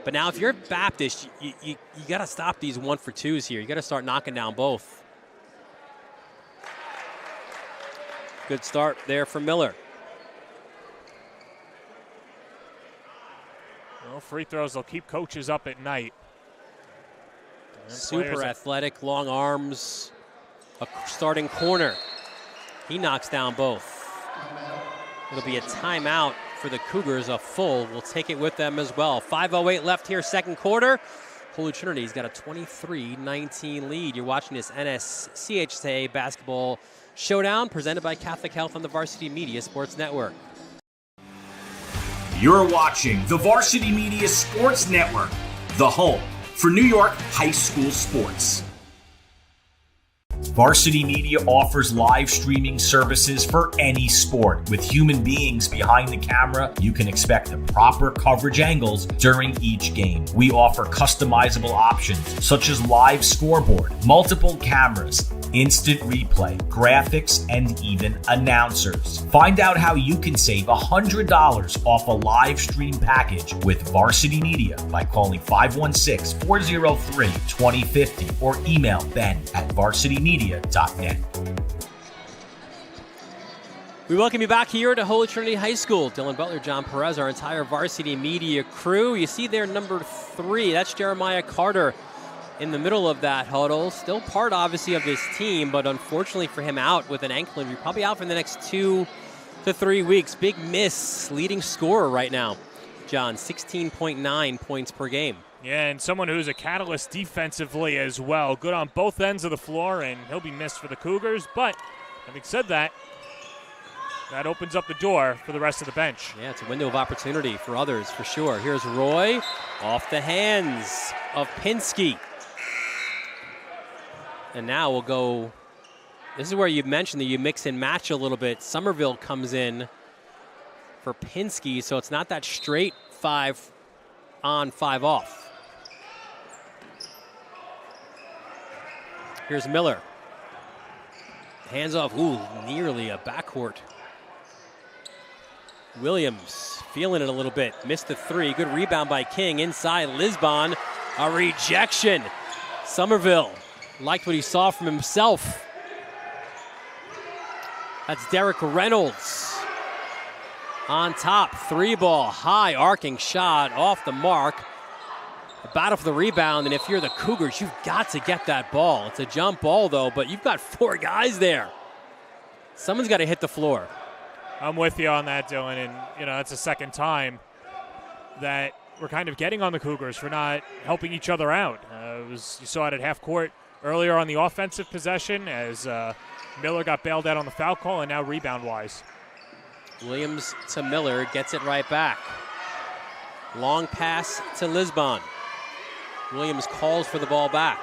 But now if you're Baptist, you got to stop these 1-for-2s here. You got to start knocking down both. Good start there for Miller. Well, free throws will keep coaches up at night. Super athletic, long arms, a starting corner. He knocks down both. It'll be a timeout for the Cougars, a full. We'll take it with them as well. 5:08 left here, second quarter. Holy Trinity's got a 23-19 lead. You're watching this NSCHSA basketball showdown presented by Catholic Health on the Varsity Media Sports Network. You're watching the Varsity Media Sports Network, the home for New York high school sports. Varsity Media offers live streaming services for any sport. With human beings behind the camera, you can expect the proper coverage angles during each game. We offer customizable options such as live scoreboard, multiple cameras, instant replay, graphics, and even announcers. Find out how you can save $100 off a live stream package with Varsity Media by calling 516-403-2050 or email ben@varsitymedia.net. We welcome you back here to Holy Trinity High School. Dylan Butler, John Perez, our entire Varsity Media crew. You see there number 3, that's Jeremiah Carter in the middle of that huddle. Still part, obviously, of this team, but unfortunately for him, out with an ankle injury. Probably out for the next 2 to 3 weeks. Big miss, leading scorer right now. John, 16.9 points per game. Yeah, and someone who's a catalyst defensively as well. Good on both ends of the floor, and he'll be missed for the Cougars. But having said that, that opens up the door for the rest of the bench. Yeah, it's a window of opportunity for others, for sure. Here's Roy off the hands of Pinsky. And now we'll go, this is where you mentioned that you mix and match a little bit. Somerville comes in for Pinsky, so it's not that straight 5 on, 5 off. Here's Miller. Hands off. Ooh, nearly a backcourt. Williams feeling it a little bit. Missed the 3. Good rebound by King. Inside Lisbon. A rejection. Somerville liked what he saw from himself. That's Derek Reynolds. On top. 3 ball. High arcing shot off the mark. A battle for the rebound, and if you're the Cougars, you've got to get that ball. It's a jump ball, though, but you've got 4 guys there. Someone's got to hit the floor. I'm with you on that, Dylan, and, it's the second time that we're kind of getting on the Cougars for not helping each other out. You saw it at half court earlier on the offensive possession as Miller got bailed out on the foul call, and now rebound-wise. Williams to Miller, gets it right back. Long pass to Lisbon. Williams calls for the ball back.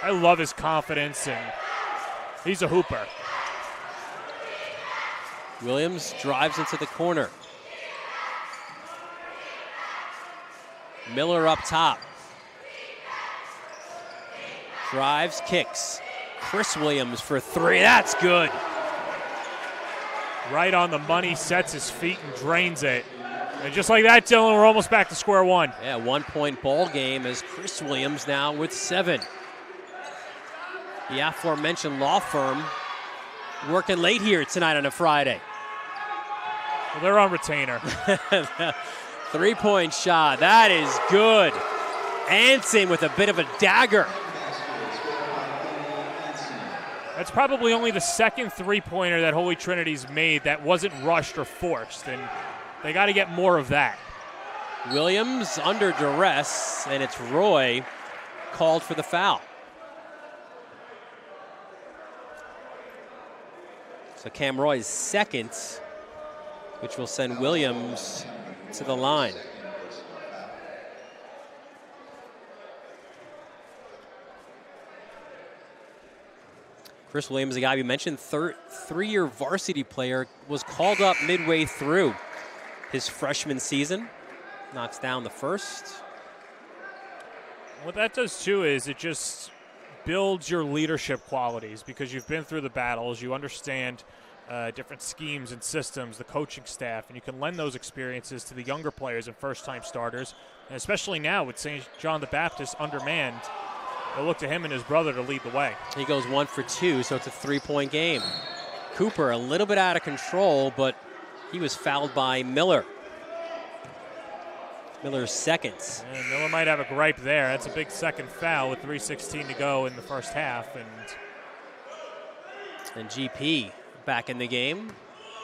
I love his confidence, and he's a hooper. Williams drives into the corner. Miller up top. Drives, kicks. Chris Williams for 3. That's good. Right on the money, sets his feet and drains it. And just like that, Dylan, we're almost back to square one. Yeah, 1-point ball game as Chris Williams now with 7. The aforementioned law firm working late here tonight on a Friday. Well, they're on retainer. 3-point shot. That is good. Anson with a bit of a dagger. That's probably only the second three-pointer that Holy Trinity's made that wasn't rushed or forced, and they got to get more of that. Williams under duress, and it's Roy called for the foul. So Cam Roy's second, which will send Williams to the line. Chris Williams, the guy we mentioned, three-year varsity player, was called up midway through his freshman season. Knocks down the first. What that does, too, is it just builds your leadership qualities because you've been through the battles. You understand different schemes and systems, the coaching staff, and you can lend those experiences to the younger players and first-time starters. And especially now with St. John the Baptist undermanned, they'll look to him and his brother to lead the way. He goes 1 for 2, so it's a 3-point game. Cooper a little bit out of control, but he was fouled by Miller. Miller's seconds. And Miller might have a gripe there. That's a big second foul with 3:16 to go in the first half. And GP back in the game.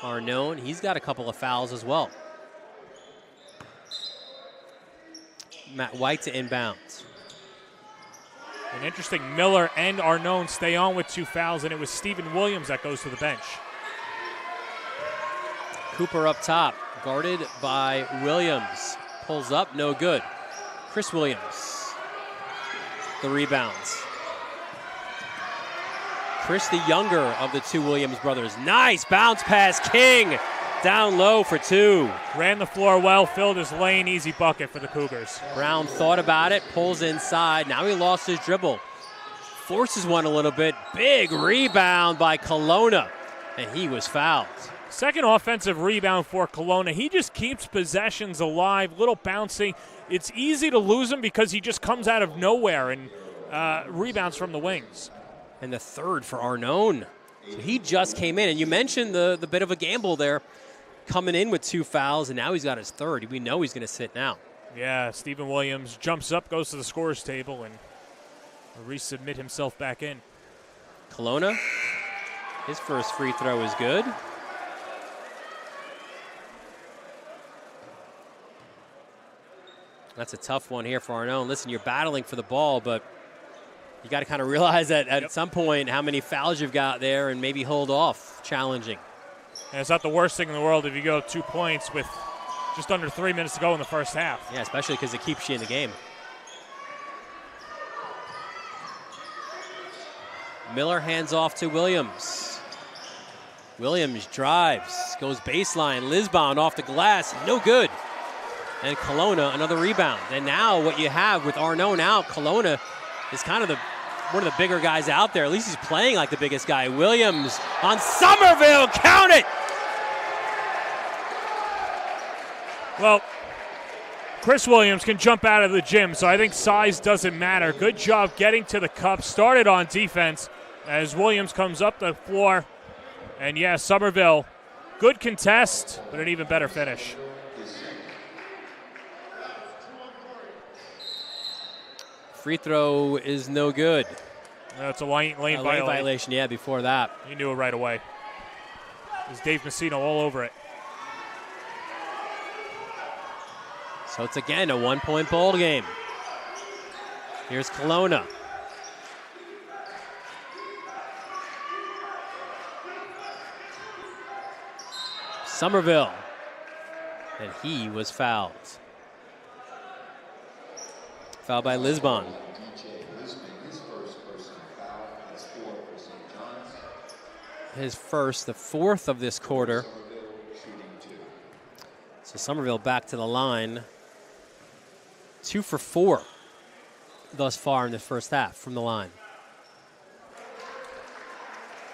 Arnone, he's got a couple of fouls as well. Matt White to inbounds. An interesting, Miller and Arnone stay on with 2 fouls, and it was Stephen Williams that goes to the bench. Cooper up top, guarded by Williams. Pulls up, no good. Chris Williams, the rebounds. Chris, the younger of the 2 Williams brothers. Nice bounce pass, King. Down low for 2. Ran the floor well, filled his lane, easy bucket for the Cougars. Brown thought about it, pulls inside. Now he lost his dribble. Forces one a little bit. Big rebound by Kelowna, and he was fouled. Second offensive rebound for Kelowna. He just keeps possessions alive, little bouncy. It's easy to lose him because he just comes out of nowhere and rebounds from the wings. And the third for Arnone. So he just came in. And you mentioned the bit of a gamble there, coming in with 2 fouls, and now he's got his third. We know he's going to sit now. Yeah, Stephen Williams jumps up, goes to the scorer's table, and resubmit himself back in. Kelowna, his first free throw is good. That's a tough one here for Arnone. Listen, you're battling for the ball, but you got to kind of realize that at some point how many fouls you've got there and maybe hold off. Challenging. And it's not the worst thing in the world if you go 2 points with just under 3 minutes to go in the first half. Yeah, especially because it keeps you in the game. Miller hands off to Williams. Williams drives, goes baseline. Lisbon off the glass, no good. And Kelowna, another rebound. And now what you have with Arnone out, Kelowna is kind of one of the bigger guys out there. At least he's playing like the biggest guy. Williams on Somerville, count it! Well, Chris Williams can jump out of the gym, so I think size doesn't matter. Good job getting to the cup. Started on defense as Williams comes up the floor. And yeah, Somerville, good contest, but an even better finish. Free throw is no good. It's a lane violation. Yeah, before that. You knew it right away. There's Dave Messino all over it. So it's again a 1-point ball game. Here's Kelowna. Somerville. And he was fouled. Fouled by Lisbon. His first, the 4th of this quarter. So Somerville back to the line. 2 for 4 thus far in the first half from the line.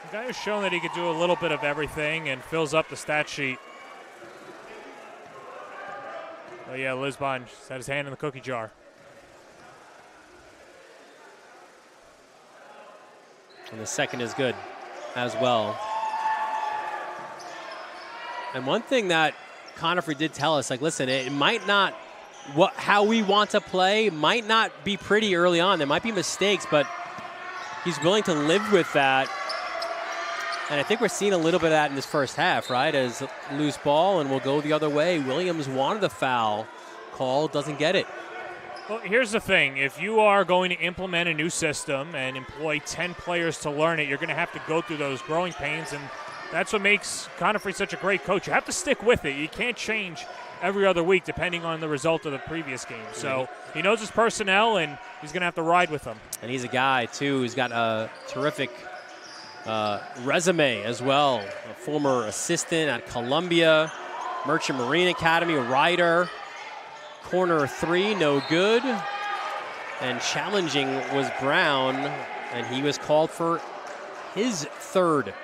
The guy has shown that he could do a little bit of everything and fills up the stat sheet. Oh yeah, Lisbon just had his hand in the cookie jar. And the second is good as well. And one thing that Conifer did tell us, like, listen, it might not, how we want to play might not be pretty early on. There might be mistakes, but he's willing to live with that. And I think we're seeing a little bit of that in this first half, right? As loose ball, and we'll go the other way. Williams wanted the foul call, doesn't get it. Well, here's the thing. If you are going to implement a new system and employ 10 players to learn it, you're going to have to go through those growing pains, and that's what makes Conifrey such a great coach. You have to stick with it. You can't change every other week depending on the result of the previous game. So he knows his personnel, and he's going to have to ride with them. And he's a guy, too, who's got a terrific resume as well. A former assistant at Columbia, Merchant Marine Academy, a writer. Corner 3, no good. And challenging was Brown, and he was called for his third.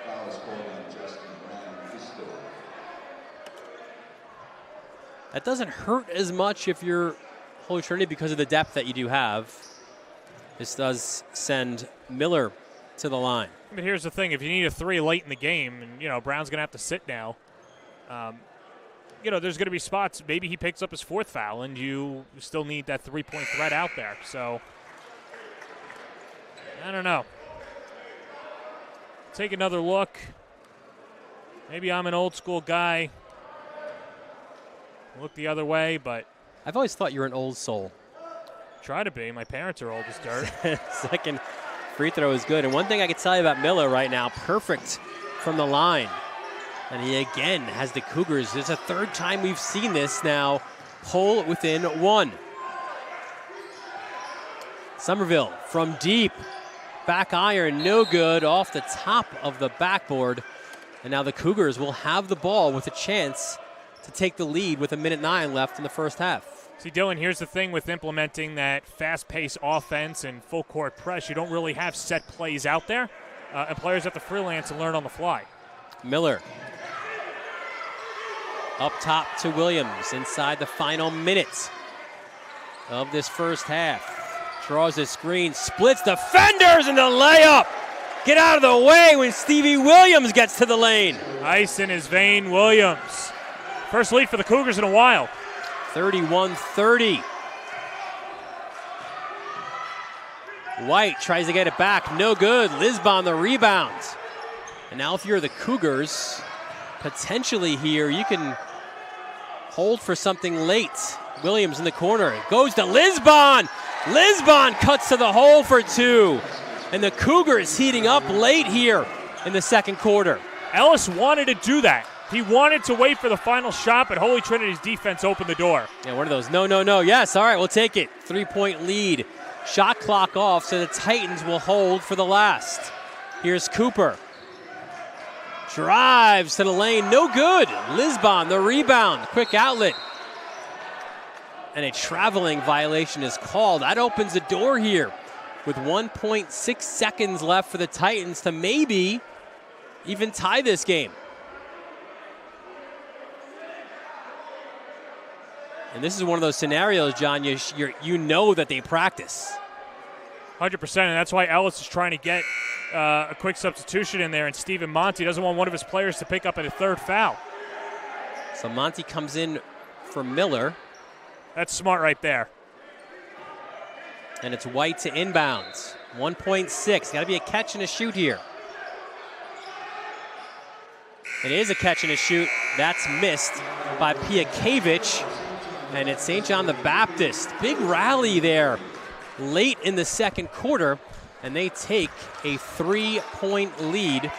That doesn't hurt as much if you're Holy Trinity because of the depth that you do have. This does send Miller to the line. But here's the thing. If you need a 3 late in the game, and, Brown's going to have to sit now, there's going to be spots. Maybe he picks up his 4th foul, and you still need that 3-point threat out there. So, I don't know. Take another look. Maybe I'm an old school guy. Look the other way, but I've always thought you're an old soul. Try to be. My parents are old as dirt. Second free throw is good. And one thing I can tell you about Miller right now, perfect from the line. And he again has the Cougars. It's the 3rd time we've seen this now. Pull within 1. Somerville from deep. Back iron, no good. Off the top of the backboard. And now the Cougars will have the ball with a chance to take the lead with 1:09 left in the first half. See, Dylan, here's the thing with implementing that fast-paced offense and full-court press. You don't really have set plays out there, and players have to freelance and learn on the fly. Miller. Up top to Williams inside the final minute of this first half. Draws a screen, splits defenders in the layup. Get out of the way when Stevie Williams gets to the lane. Ice in his vein, Williams. First lead for the Cougars in a while. 31-30. White tries to get it back, no good. Lisbon the rebound. And now if you're the Cougars, potentially here, you can hold for something late. Williams in the corner. It goes to Lisbon. Lisbon cuts to the hole for 2. And the Cougars heating up late here in the second quarter. Ellis wanted to do that. He wanted to wait for the final shot, but Holy Trinity's defense opened the door. Yeah, one of those, no. Yes, all right, we'll take it. 3-point lead. Shot clock off, so the Titans will hold for the last. Here's Cooper. Drives to the lane, no good. Lisbon, the rebound, quick outlet. And a traveling violation is called. That opens the door here with 1.6 seconds left for the Titans to maybe even tie this game. And this is one of those scenarios, John, you know that they practice. 100%, and that's why Ellis is trying to get a quick substitution in there, and Stephen Monty doesn't want one of his players to pick up a 3rd foul. So Monty comes in for Miller. That's smart right there. And it's White to inbounds. 1.6. Got to be a catch and a shoot here. It is a catch and a shoot. That's missed by Piakevich. And it's St. John the Baptist. Big rally there late in the second quarter. And they take a 3-point lead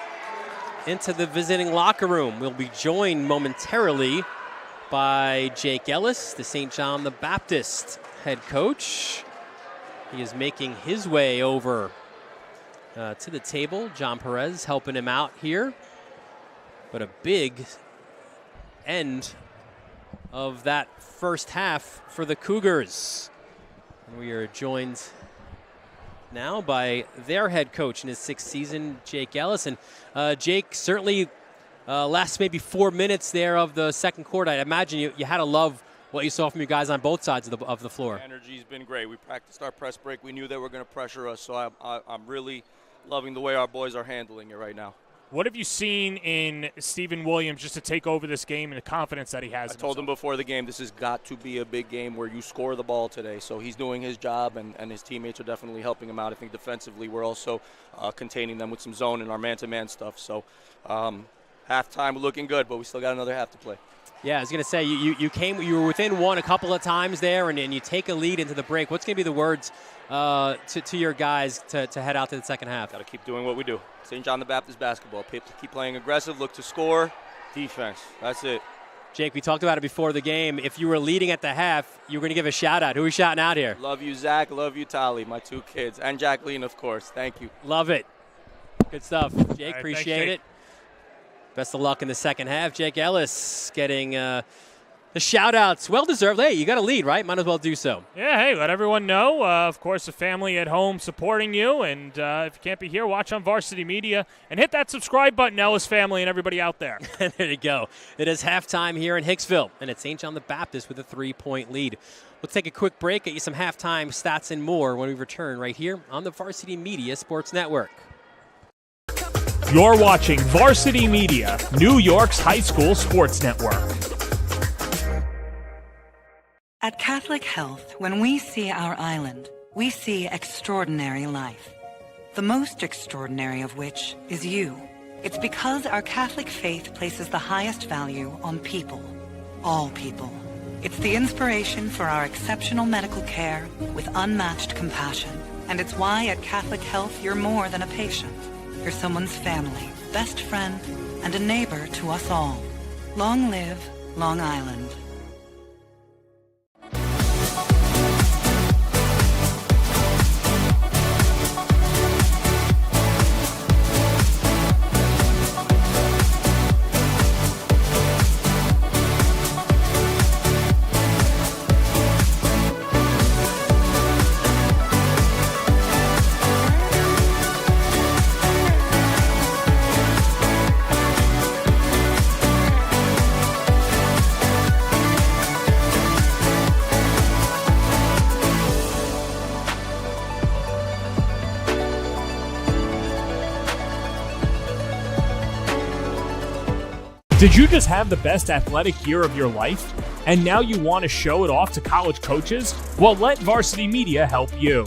into the visiting locker room. We'll be joined momentarily by Jake Ellis, the St. John the Baptist head coach. He is making his way over to the table. John Perez helping him out here. But a big end of that first half for the Cougars. And we are joined now by their head coach in his 6th season, Jake Ellis. And Jake, certainly last maybe 4 minutes there of the second quarter, I imagine you had to love what you saw from you guys on both sides of the floor. The energy's been great. We practiced our press break. We knew they were going to pressure us, so I'm really loving the way our boys are handling it right now. What have you seen in Stephen Williams just to take over this game and the confidence that he has? I told him before the game, this has got to be a big game where you score the ball today. So he's doing his job, and his teammates are definitely helping him out. I think defensively we're also containing them with some zone and our man-to-man stuff. So halftime looking good, but we still got another half to play. Yeah, I was going to say, you were within one a couple of times there, and you take a lead into the break. What's going to be the words to your guys to head out to the second half? Got to keep doing what we do. St. John the Baptist basketball. Keep playing aggressive, look to score, defense. That's it. Jake, we talked about it before the game. If you were leading at the half, you were going to give a shout-out. Who are we shouting out here? Love you, Zach. Love you, Tali, my 2 kids. And Jacqueline, of course. Thank you. Love it. Good stuff. Jake, right, appreciate thanks, it. Best of luck in the second half. Jake Ellis getting the shout-outs. Well-deserved. Hey, you got a lead, right? Might as well do so. Yeah, hey, let everyone know. Of course, the family at home supporting you. And if you can't be here, watch on Varsity Media. And hit that subscribe button, Ellis family and everybody out there. There you go. It is halftime here in Hicksville. And it's St. John the Baptist with a 3-point lead. Let's take a quick break, get you some halftime stats and more when we return right here on the Varsity Media Sports Network. You're watching Varsity Media, New York's high school sports network. At Catholic Health, when we see our island, we see extraordinary life. The most extraordinary of which is you. It's because our Catholic faith places the highest value on people. All people. It's the inspiration for our exceptional medical care with unmatched compassion. And it's why at Catholic Health you're more than a patient. You're someone's family, best friend, and a neighbor to us all. Long live Long Island. Did you just have the best athletic year of your life? And now you want to show it off to college coaches? Well, let Varsity Media help you.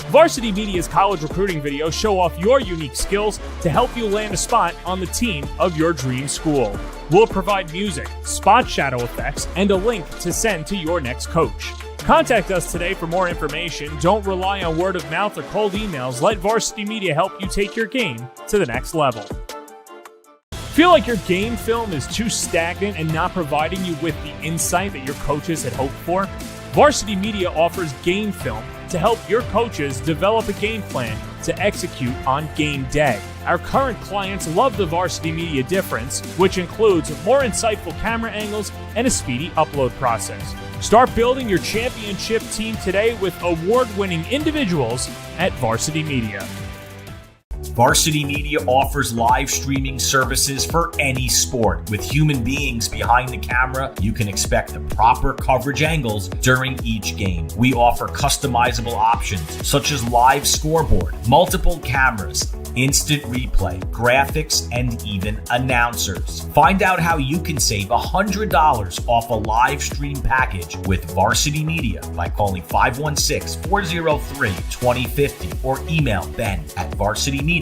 Varsity Media's college recruiting videos show off your unique skills to help you land a spot on the team of your dream school. We'll provide music, spot shadow effects, and a link to send to your next coach. Contact us today for more information. Don't rely on word of mouth or cold emails. Let Varsity Media help you take your game to the next level. Feel like your game film is too stagnant and not providing you with the insight that your coaches had hoped for? Varsity Media offers game film to help your coaches develop a game plan to execute on game day. Our current clients love the Varsity Media difference, which includes more insightful camera angles and a speedy upload process. Start building your championship team today with award-winning individuals at Varsity Media. Varsity Media offers live streaming services for any sport. With human beings behind the camera, you can expect the proper coverage angles during each game. We offer customizable options such as live scoreboard, multiple cameras, instant replay, graphics, and even announcers. Find out how you can save $100 off a live stream package with Varsity Media by calling 516-403-2050 or email ben@varsitymedia.net.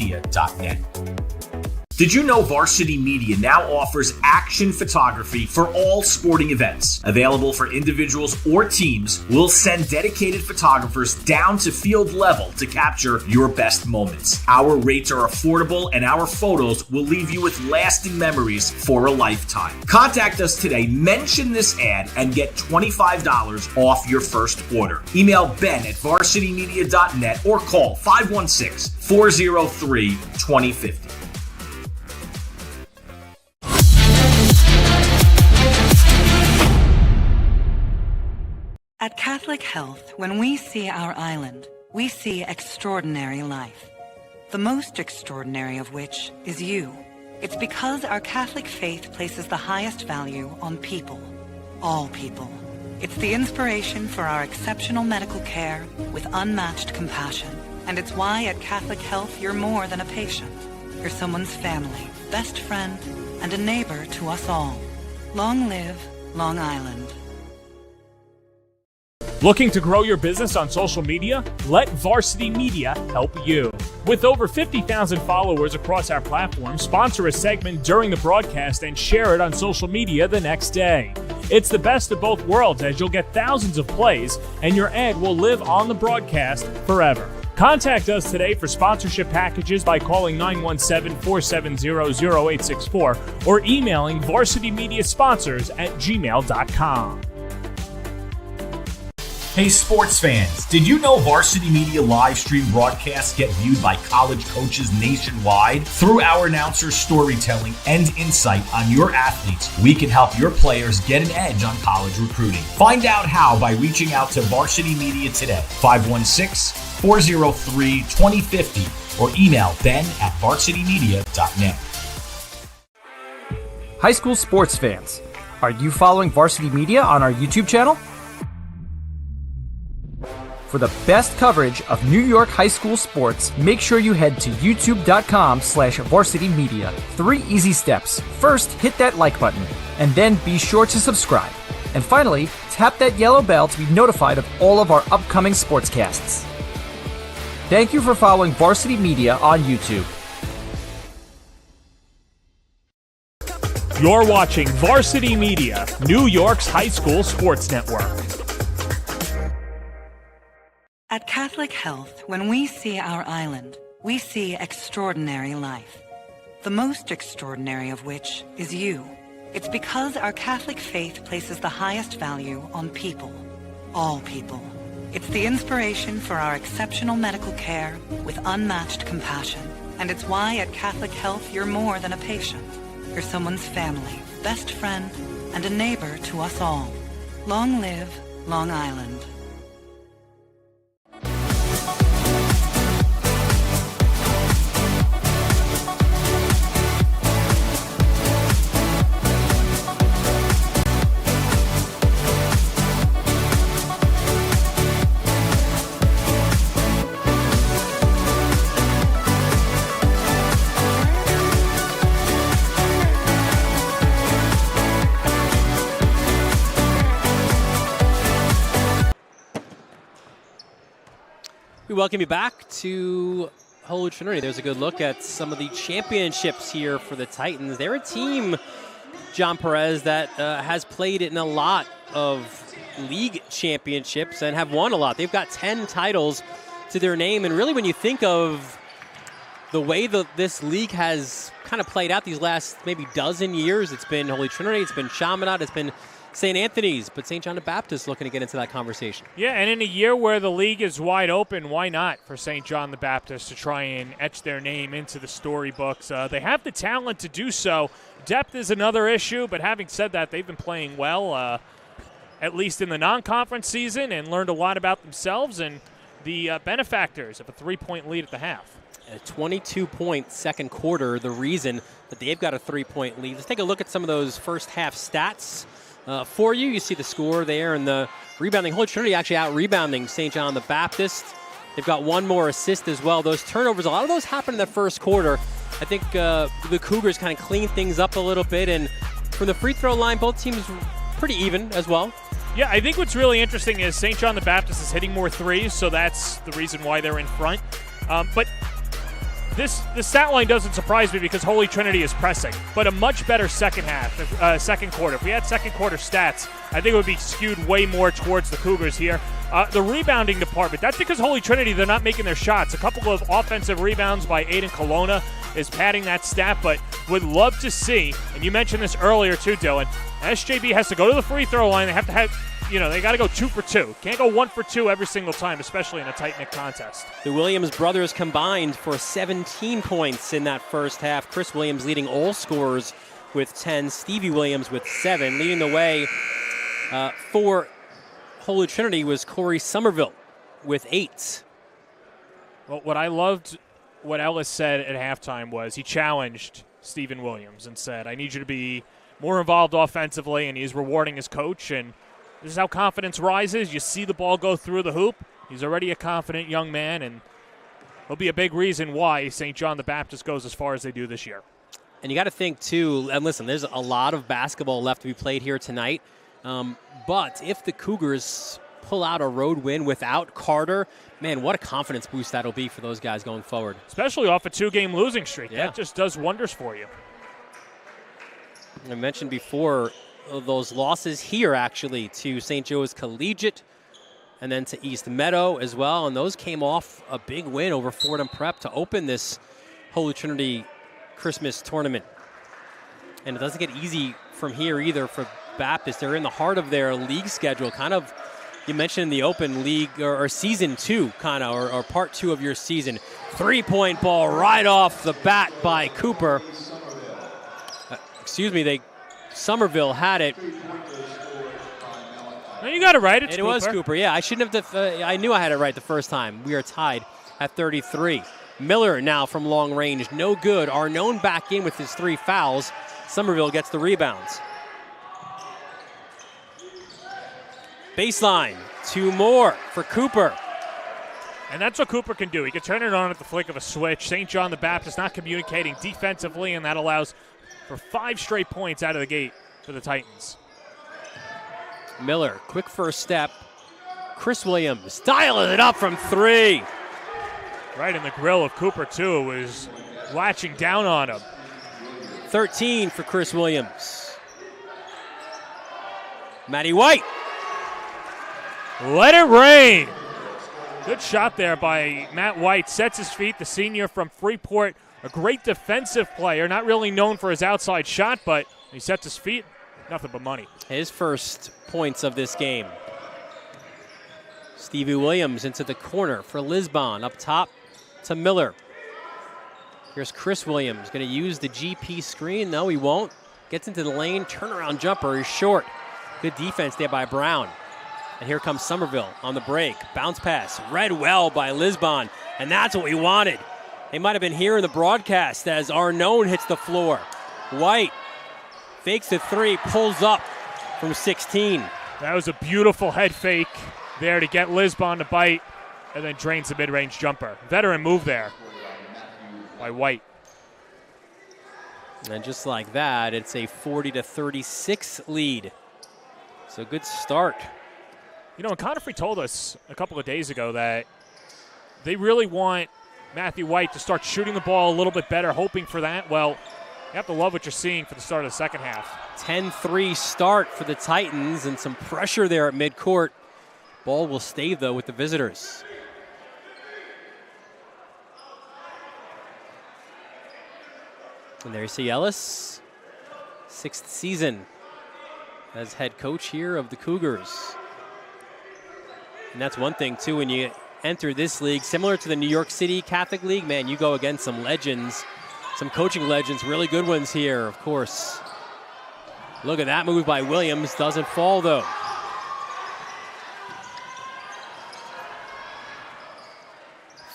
Did you know Varsity Media now offers action photography for all sporting events? Available for individuals or teams, we'll send dedicated photographers down to field level to capture your best moments. Our rates are affordable and our photos will leave you with lasting memories for a lifetime. Contact us today, mention this ad, and get $25 off your first order. Email ben@varsitymedia.net or call 516-403-2050. At Catholic Health, when we see our island, we see extraordinary life. The most extraordinary of which is you. It's because our Catholic faith places the highest value on people. All people. It's the inspiration for our exceptional medical care with unmatched compassion. And it's why at Catholic Health you're more than a patient. You're someone's family, best friend, and a neighbor to us all. Long live Long Island. Looking to grow your business on social media? Let Varsity Media help you. With over 50,000 followers across our platform, sponsor a segment during the broadcast and share it on social media the next day. It's the best of both worlds, as you'll get thousands of plays and your ad will live on the broadcast forever. Contact us today for sponsorship packages by calling 917-470-0864 or emailing varsitymediasponsors@gmail.com. Hey sports fans, did you know Varsity Media live stream broadcasts get viewed by college coaches nationwide? Through our announcers' storytelling and insight on your athletes, we can help your players get an edge on college recruiting. Find out how by reaching out to Varsity Media today, 516-403-2050, or email ben@varsitymedia.net. High school sports fans, are you following Varsity Media on our YouTube channel? For the best coverage of New York high school sports, make sure you head to youtube.com/varsitymedia. 3 easy steps. First, hit that like button, and then be sure to subscribe. And finally, tap that yellow bell to be notified of all of our upcoming sportscasts. Thank you for following Varsity Media on YouTube. You're watching Varsity Media, New York's high school sports network. At Catholic Health, when we see our island, we see extraordinary life. The most extraordinary of which is you. It's because our Catholic faith places the highest value on people. All people. It's the inspiration for our exceptional medical care with unmatched compassion. And it's why at Catholic Health you're more than a patient. You're someone's family, best friend, and a neighbor to us all. Long live Long Island. We welcome you back to Holy Trinity. There's a good look at some of the championships here for the Titans. They're a team, John Perez, that has played in a lot of league championships and have won a lot. They've got 10 titles to their name. And really, when you think of the way that this league has kind of played out these last maybe dozen years, it's been Holy Trinity, it's been Chaminade, it's been St. Anthony's, but St. John the Baptist looking to get into that conversation. Yeah, and in a year where the league is wide open, why not for St. John the Baptist to try and etch their name into the storybooks? They have the talent to do so. Depth is another issue, but having said that, they've been playing well, at least in the non-conference season, and learned a lot about themselves and the benefactors of a 3-point lead at the half. A 22-point second quarter, the reason that they've got a 3-point lead. Let's take a look at some of those first half stats. For you, you see the score there and the rebounding. Holy Trinity actually out-rebounding St. John the Baptist. They've got one more assist as well. Those turnovers, a lot of those happened in the first quarter. I think the Cougars kind of cleaned things up a little bit. And from the free throw line, both teams pretty even as well. Yeah, I think what's really interesting is St. John the Baptist is hitting more threes, so that's the reason why they're in front. But the stat line doesn't surprise me because Holy Trinity is pressing, but a much better second quarter. If we had second quarter stats, I think it would be skewed way more towards the Cougars here. The rebounding department, that's because Holy Trinity, they're not making their shots. A couple of offensive rebounds by Aiden Colonna is padding that stat, but would love to see, and you mentioned this earlier too, Dylan, SJB has to go to the free throw line. They have to have, they got to go 2 for 2. Can't go 1 for 2 every single time, especially in a tight-knit contest. The Williams brothers combined for 17 points in that first half. Chris Williams leading all scorers with 10. Stevie Williams with 7. Leading the way for Holy Trinity was Corey Somerville with 8. Well, what I loved what Ellis said at halftime was he challenged Stephen Williams and said, I need you to be more involved offensively, and he's rewarding his coach, and this is how confidence rises. You see the ball go through the hoop. He's already a confident young man, and he'll be a big reason why St. John the Baptist goes as far as they do this year. And you got to think, too, and listen, there's a lot of basketball left to be played here tonight. But if the Cougars pull out a road win without Carter, man, what a confidence boost that'll be for those guys going forward. Especially off a 2-game losing streak. Yeah. That just does wonders for you. I mentioned before those losses here, actually, to St. Joe's Collegiate and then to East Meadow as well. And those came off a big win over Fordham Prep to open this Holy Trinity Christmas tournament. And it doesn't get easy from here either for Baptist. They're in the heart of their league schedule, kind of. You mentioned in the Open League, or Season 2, kind of, or Part 2 of your season. 3-point ball right off the bat by Cooper. Somerville had it. No, you got it right. It was Cooper. Yeah, I shouldn't have. I knew I had it right the first time. We are tied at 33. Miller now from long range, no good. Arnone back in with his 3 fouls. Somerville gets the rebounds. Baseline, 2 more for Cooper. And that's what Cooper can do. He can turn it on at the flick of a switch. St. John the Baptist not communicating defensively, and that allows for 5 straight points out of the gate for the Titans. Miller, quick first step. Chris Williams dialing it up from 3. Right in the grill of Cooper, too, was latching down on him. 13 for Chris Williams. Matty White. Let it rain. Good shot there by Matt White. Sets his feet, the senior from Freeport. A great defensive player, not really known for his outside shot, but he sets his feet, nothing but money. His first points of this game. Stevie Williams into the corner for Lisbon. Up top to Miller. Here's Chris Williams, going to use the GP screen. No, he won't. Gets into the lane, turnaround jumper is short. Good defense there by Brown. And here comes Somerville on the break. Bounce pass, read well by Lisbon, and that's what we wanted. They might have been here in the broadcast as Arnone hits the floor. White fakes the 3, pulls up from 16. That was a beautiful head fake there to get Lisbon to bite, and then drains the mid-range jumper. Veteran move there by White. And just like that, it's a 40-36 lead. So good start. You know, and Conifrey told us a couple of days ago that they really want Matthew White to start shooting the ball a little bit better, hoping for that. Well, you have to love what you're seeing for the start of the second half. 10-3 start for the Titans and some pressure there at midcourt. Ball will stay, though, with the visitors. And there you see Ellis, 6th season as head coach here of the Cougars. And that's one thing, too, when you enter this league, similar to the New York City Catholic League, man, you go against some legends, some coaching legends, really good ones here, of course. Look at that move by Williams. Doesn't fall, though.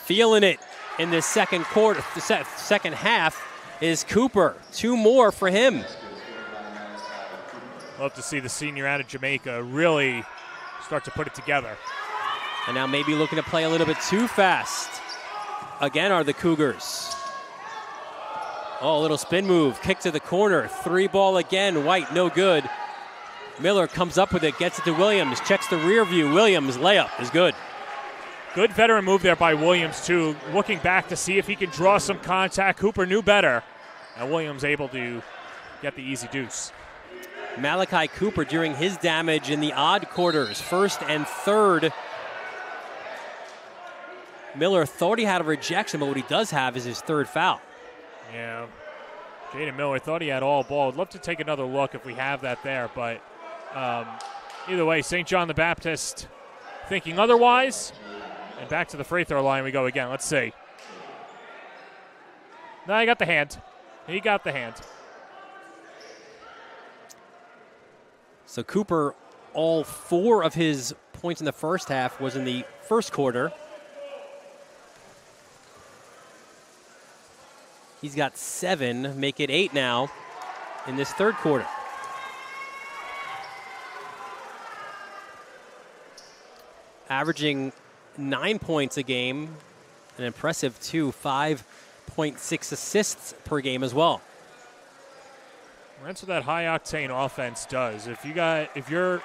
Feeling it in the second quarter, the second half is Cooper. 2 more for him. Love to see the senior out of Jamaica really start to put it together. And now maybe looking to play a little bit too fast. Again are the Cougars. Oh, a little spin move. Kick to the corner. 3 ball again. White, no good. Miller comes up with it, gets it to Williams. Checks the rear view. Williams, layup is good. Good veteran move there by Williams, too. Looking back to see if he can draw some contact. Cooper knew better. And Williams able to get the easy deuce. Malachi Cooper during his damage in the odd quarters. 1st and 3rd. Miller thought he had a rejection, but what he does have is his 3rd foul. Yeah. Jaden Miller thought he had all ball. I'd love to take another look if we have that there, but either way, St. John the Baptist thinking otherwise. And back to the free throw line we go again. Let's see. No, he got the hand. He got the hand. So Cooper, all 4 of his points in the first half was in the first quarter. He's got 7, make it 8 now in this third quarter. Averaging 9 points a game, an impressive 5.6 assists per game as well. That's what that high octane offense does. If you're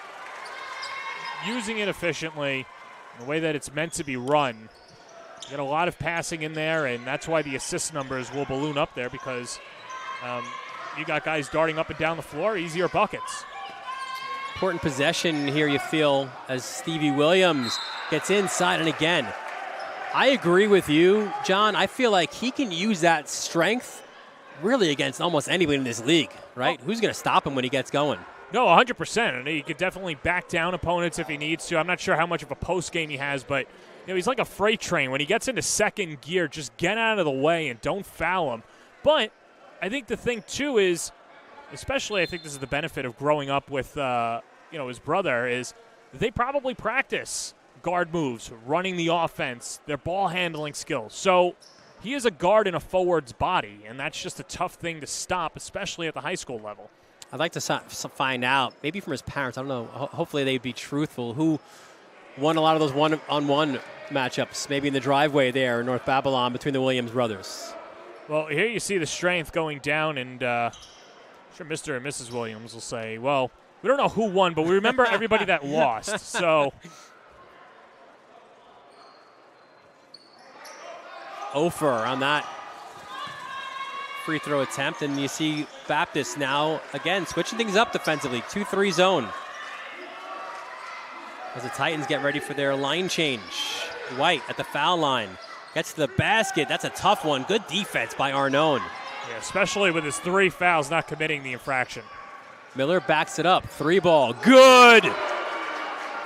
using it efficiently, the way that it's meant to be run. You get a lot of passing in there, and that's why the assist numbers will balloon up there, because you got guys darting up and down the floor, easier buckets. Important possession here, you feel, as Stevie Williams gets inside. And again, I agree with you, John. I feel like he can use that strength really against almost anybody in this league, right? Oh. Who's going to stop him when he gets going? No, 100%. And he could definitely back down opponents if he needs to. I'm not sure how much of a post game he has, but he's like a freight train. When he gets into second gear, just get out of the way and don't foul him. But I think the thing, too, is, especially I think this is the benefit of growing up with his brother, is they probably practice guard moves, running the offense, their ball handling skills. So he is a guard in a forward's body, and that's just a tough thing to stop, especially at the high school level. I'd like to find out, maybe from his parents, I don't know, hopefully they'd be truthful, who won a lot of those one-on-one matchups, maybe in the driveway there in North Babylon between the Williams brothers. Well, here you see the strength going down, and I'm sure Mr. and Mrs. Williams will say, well, we don't know who won, but we remember everybody that lost. So Ofer on that free throw attempt, and you see Baptist now, again, switching things up defensively, 2-3 zone. As the Titans get ready for their line change. White at the foul line. Gets to the basket. That's a tough one. Good defense by Arnone. Yeah, especially with his 3 fouls, not committing the infraction. Miller backs it up. 3-ball. Good!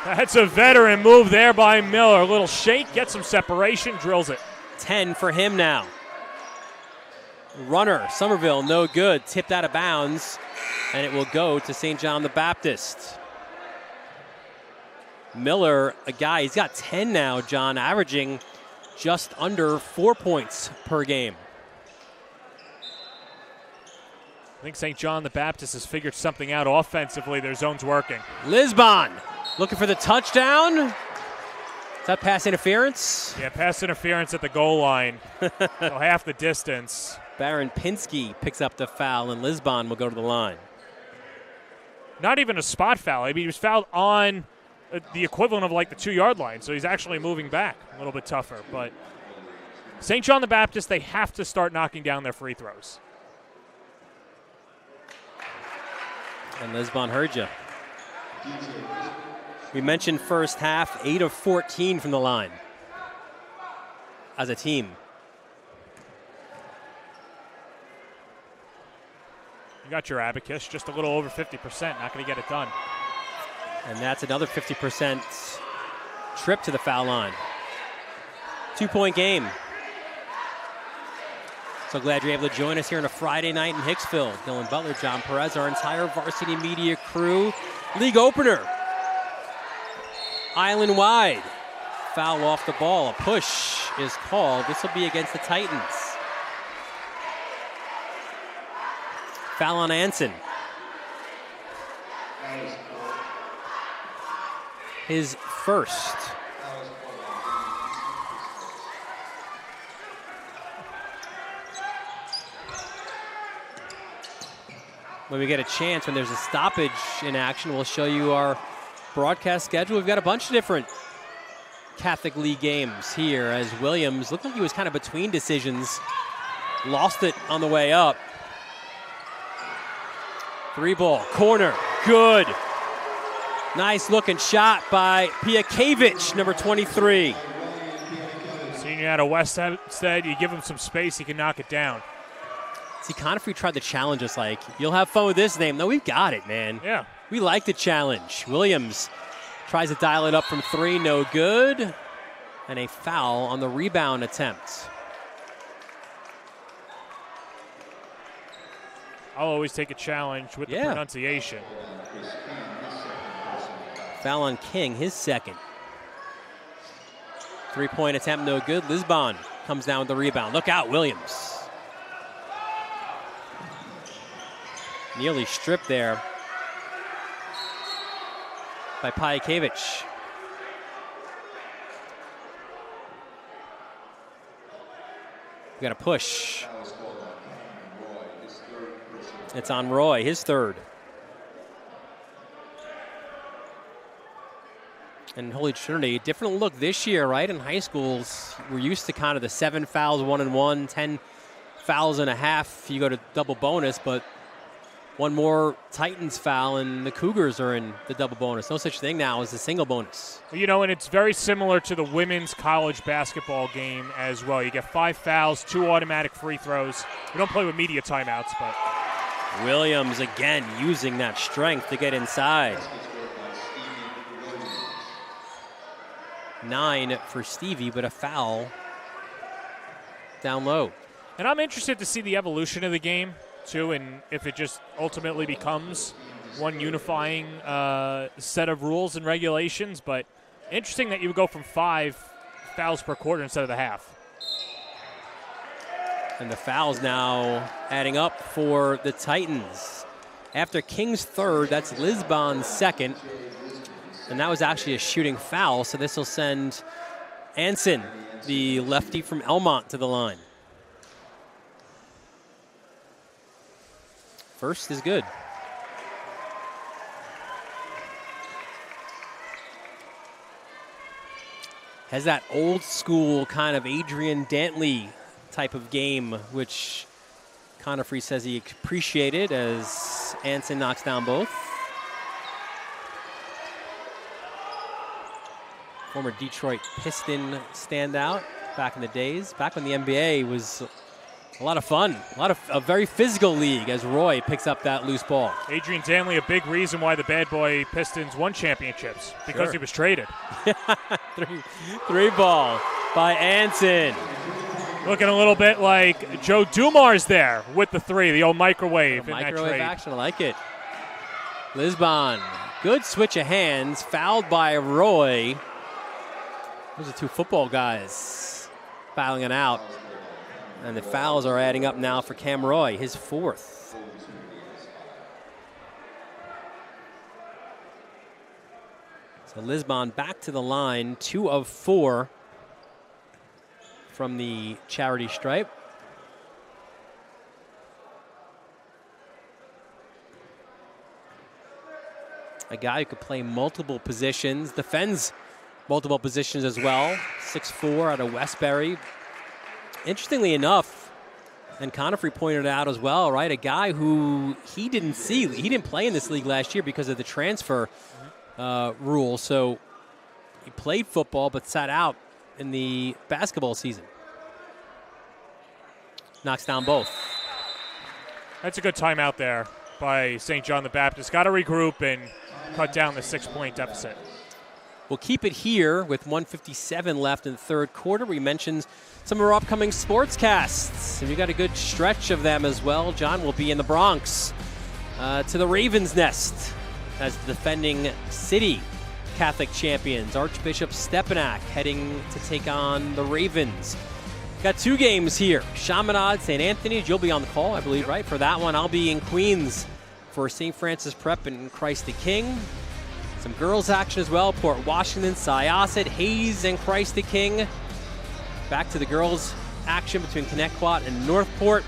That's a veteran move there by Miller. A little shake, gets some separation, drills it. 10 for him now. Runner, Somerville, no good. Tipped out of bounds, and it will go to St. John the Baptist. Miller, a guy, he's got 10 now, John, averaging just under 4 points per game. I think St. John the Baptist has figured something out offensively. Their zone's working. Lisbon looking for the touchdown. Is that pass interference? Yeah, pass interference at the goal line. So half the distance. Baron Pinsky picks up the foul, and Lisbon will go to the line. Not even a spot foul. I mean, he was fouled on the equivalent of like the 2-yard line, so he's actually moving back a little bit tougher. But St. John the Baptist, they have to start knocking down their free throws. And Lisbon heard you. We mentioned first half, 8 of 14 from the line as a team. You got your abacus, just a little over 50%, not going to get it done. And that's another 50% trip to the foul line. 2-point game. So glad you're able to join us here on a Friday night in Hicksville. Dylan Butler, John Perez, our entire Varsity Media crew. League opener. Island-wide. Foul off the ball. A push is called. This will be against the Titans. Foul on Anson. His first. When we get a chance, when there's a stoppage in action, we'll show you our broadcast schedule. We've got a bunch of different Catholic League games here, as Williams looked like he was kind of between decisions. Lost it on the way up. 3-ball, corner, good. Nice looking shot by Piakevich, number 23. Senior out of Westhead, you give him some space, he can knock it down. See, Conifrey tried to challenge us like, you'll have fun with this name. No, we've got it, man. Yeah. We like the challenge. Williams tries to dial it up from 3, no good. And a foul on the rebound attempt. I'll always take a challenge with the pronunciation. Foul on King, his second. 3-point attempt, no good. Lisbon comes down with the rebound. Look out, Williams. Nearly stripped there by Piakevich. We got a push. It's on Roy, his third. And Holy Trinity, different look this year, right? In high schools, we're used to kind of the 7 fouls, 1-and-1, 10 fouls and a half. You go to double bonus, but one more Titans foul, and the Cougars are in the double bonus. No such thing now as a single bonus. You know, and it's very similar to the women's college basketball game as well. You get 5 fouls, 2 automatic free throws. We don't play with media timeouts, but Williams again using that strength to get inside. 9 for Stevie, but a foul down low. And I'm interested to see the evolution of the game, too, and if it just ultimately becomes one unifying set of rules and regulations. But interesting that you would go from 5 fouls per quarter instead of the half. And the fouls now adding up for the Titans. After King's third, that's Lisbon's second. And that was actually a shooting foul, so this will send Anson, the lefty from Elmont, to the line. First is good. Has that old school kind of Adrian Dantley type of game, which Conifrey says he appreciated as Anson knocks down both. Former Detroit Piston standout back in the days, back when the NBA was a lot of fun, a very physical league as Roy picks up that loose ball. Adrian Dantley, a big reason why the bad boy Pistons won championships, because he was traded. Three ball by Anson. Looking a little bit like Joe Dumars there with the 3, the old microwave in that trade. Microwave action, I like it. Lisbon, good switch of hands, fouled by Roy. Those are 2 football guys fouling it out. And the fouls are adding up now for Cam Roy, his 4th. So Lisbon back to the line, 2 of 4 from the charity stripe. A guy who could play multiple positions, defends multiple positions as well. 6'4" out of Westbury. Interestingly enough, and Conifrey pointed out as well, right? A guy who he didn't play in this league last year because of the transfer rule. So he played football but sat out in the basketball season. Knocks down both. That's a good timeout there by St. John the Baptist. Got to regroup and cut down the 6-point deficit. We'll keep it here with 1:57 left in the third quarter. We mentioned some of our upcoming sportscasts, and we got a good stretch of them as well. John will be in the Bronx to the Ravens' Nest as the defending city Catholic champions. Archbishop Stepanak heading to take on the Ravens. Got 2 games here. Chaminade, St. Anthony's. You'll be on the call, I believe, right? For that one, I'll be in Queens for St. Francis Prep and Christ the King. Some girls action as well. Port Washington, Syosset, Hayes, and Christ the King. Back to the girls action between Connecticut and Northport.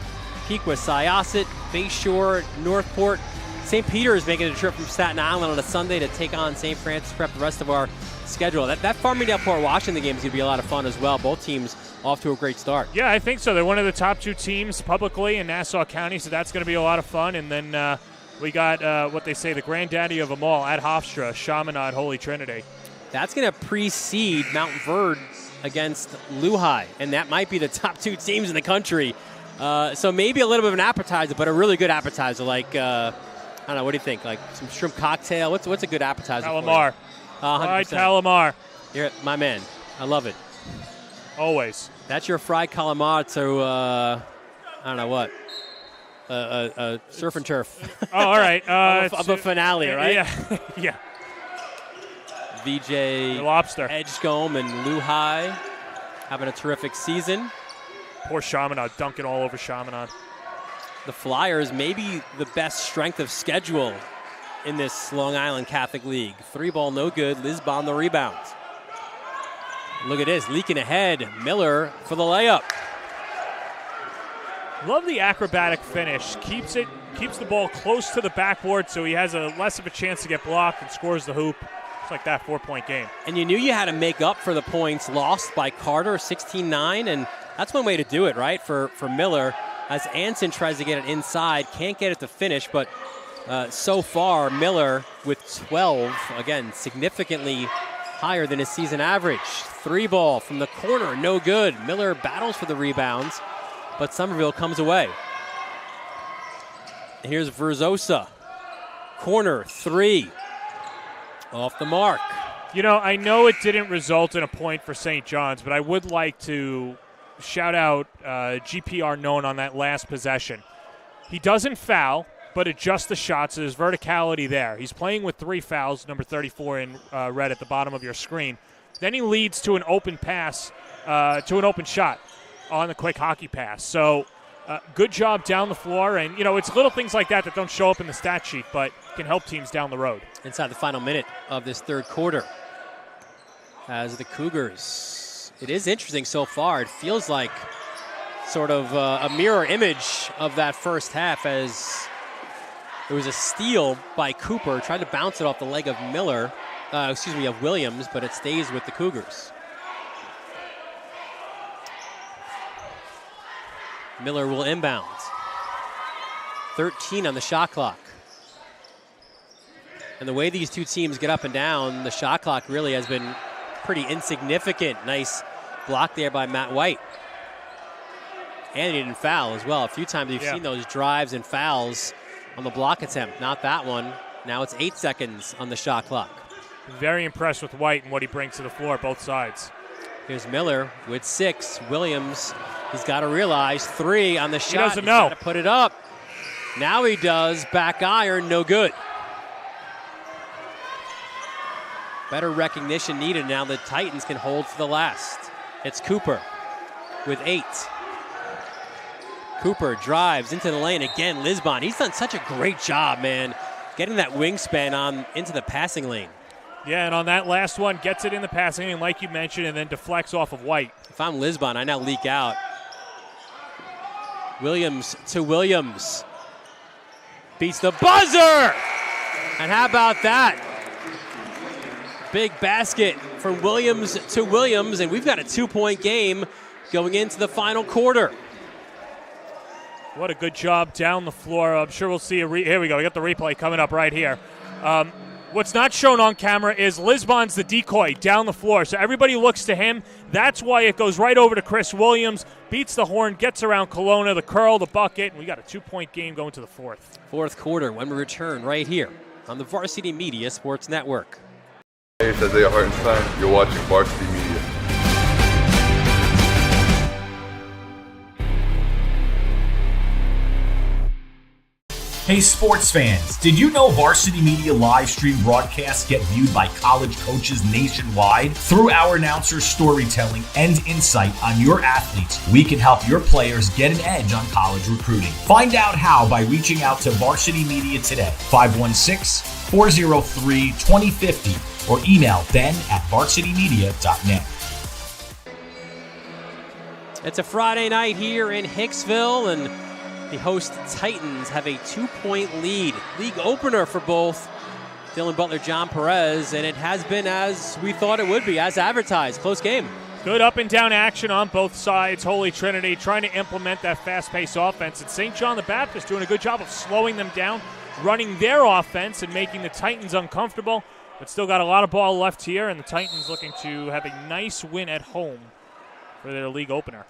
Pequea, Syosset, Bayshore, Northport. St. Peter is making a trip from Staten Island on a Sunday to take on St. Francis Prep the rest of our schedule. That Farmingdale-Port Washington game is going to be a lot of fun as well. Both teams off to a great start. Yeah, I think so. They're one of the top 2 teams publicly in Nassau County, so that's going to be a lot of fun. And then we got what they say, the granddaddy of them all at Hofstra, Chaminade, Holy Trinity. That's going to precede Mount Verde against Lehigh, and that might be the top 2 teams in the country. So maybe a little bit of an appetizer, but a really good appetizer. Like, I don't know, what do you think? Like some shrimp cocktail? What's a good appetizer? Calamar. Fried calamar. You're my man. I love it. Always. That's your fried calamar to, I don't know what. Surf and turf. Oh, all right. of a finale, right? Yeah. Yeah. VJ Lobster. Edgecombe and Lehigh having a terrific season. Poor Chaminade dunking all over Chaminade. The Flyers maybe the best strength of schedule in this Long Island Catholic League. 3 ball, no good. Lisbon the rebound. Look at this, leaking ahead. Miller for the layup. Love the acrobatic finish. Keeps the ball close to the backboard so he has less of a chance to get blocked and scores the hoop. It's like that 4-point game. And you knew you had to make up for the points lost by Carter, 16-9, and that's one way to do it, right, for Miller, as Anson tries to get it inside, can't get it to finish, but so far, Miller with 12, again, significantly higher than his season average. 3-ball from the corner, no good. Miller battles for the rebounds, but Somerville comes away. And here's Verzosa. Corner, 3. Off the mark. You know, I know it didn't result in a point for St. John's, but I would like to shout out GPR known on that last possession. He doesn't foul, but adjusts the shots. So there's verticality there. He's playing with 3 fouls, number 34 in red at the bottom of your screen. Then he leads to an open pass, to an open shot on the quick hockey pass. So good job down the floor. And, you know, it's little things like that don't show up in the stat sheet, but can help teams down the road. Inside the final minute of this third quarter. As the Cougars, it is interesting so far. It feels like sort of a mirror image of that first half, as it was a steal by Cooper, tried to bounce it off the leg of of Williams, but it stays with the Cougars. Miller will inbound. 13 on the shot clock. And the way these two teams get up and down, the shot clock really has been pretty insignificant. Nice block there by Matt White. And he didn't foul as well. A few times you've seen those drives and fouls on the block attempt. Not that one. Now it's 8 seconds on the shot clock. Very impressed with White and what he brings to the floor, both sides. Here's Miller with 6. Williams, he's got to realize 3 on the shot. He doesn't know. He's got to put it up. Now he does. Back iron, no good. Better recognition needed now. The Titans can hold for the last. It's Cooper with 8. Cooper drives into the lane again. Lisbon, he's done such a great job, man, getting that wingspan on into the passing lane. Yeah, and on that last one, gets it in the passing lane, like you mentioned, and then deflects off of White. If I'm Lisbon, I now leak out. Williams to Williams. Beats the buzzer! And how about that? Big basket from Williams to Williams, and we've got a 2-point game going into the final quarter. What a good job down the floor. I'm sure we'll see here we go. We got the replay coming up right here. What's not shown on camera is Lisbon's the decoy down the floor. So everybody looks to him. That's why it goes right over to Chris Williams, beats the horn, gets around Kelowna, the curl, the bucket, and we got a 2-point game going to the fourth. Fourth quarter when we return right here on the Varsity Media Sports Network. Hey, it's Isaiah Hartenstein. You're watching Varsity Media. Hey sports fans, did you know Varsity Media live stream broadcasts get viewed by college coaches nationwide? Through our announcers' storytelling and insight on your athletes, we can help your players get an edge on college recruiting. Find out how by reaching out to Varsity Media today, 516-403-2050, or email ben@varsitymedia.net. It's a Friday night here in Hicksville, and the host Titans have a 2-point lead. League opener for both Dylan Butler, John Perez, and it has been as we thought it would be, as advertised. Close game. Good up and down action on both sides. Holy Trinity trying to implement that fast-paced offense, and St. John the Baptist doing a good job of slowing them down, running their offense and making the Titans uncomfortable, but still got a lot of ball left here, and the Titans looking to have a nice win at home for their league opener.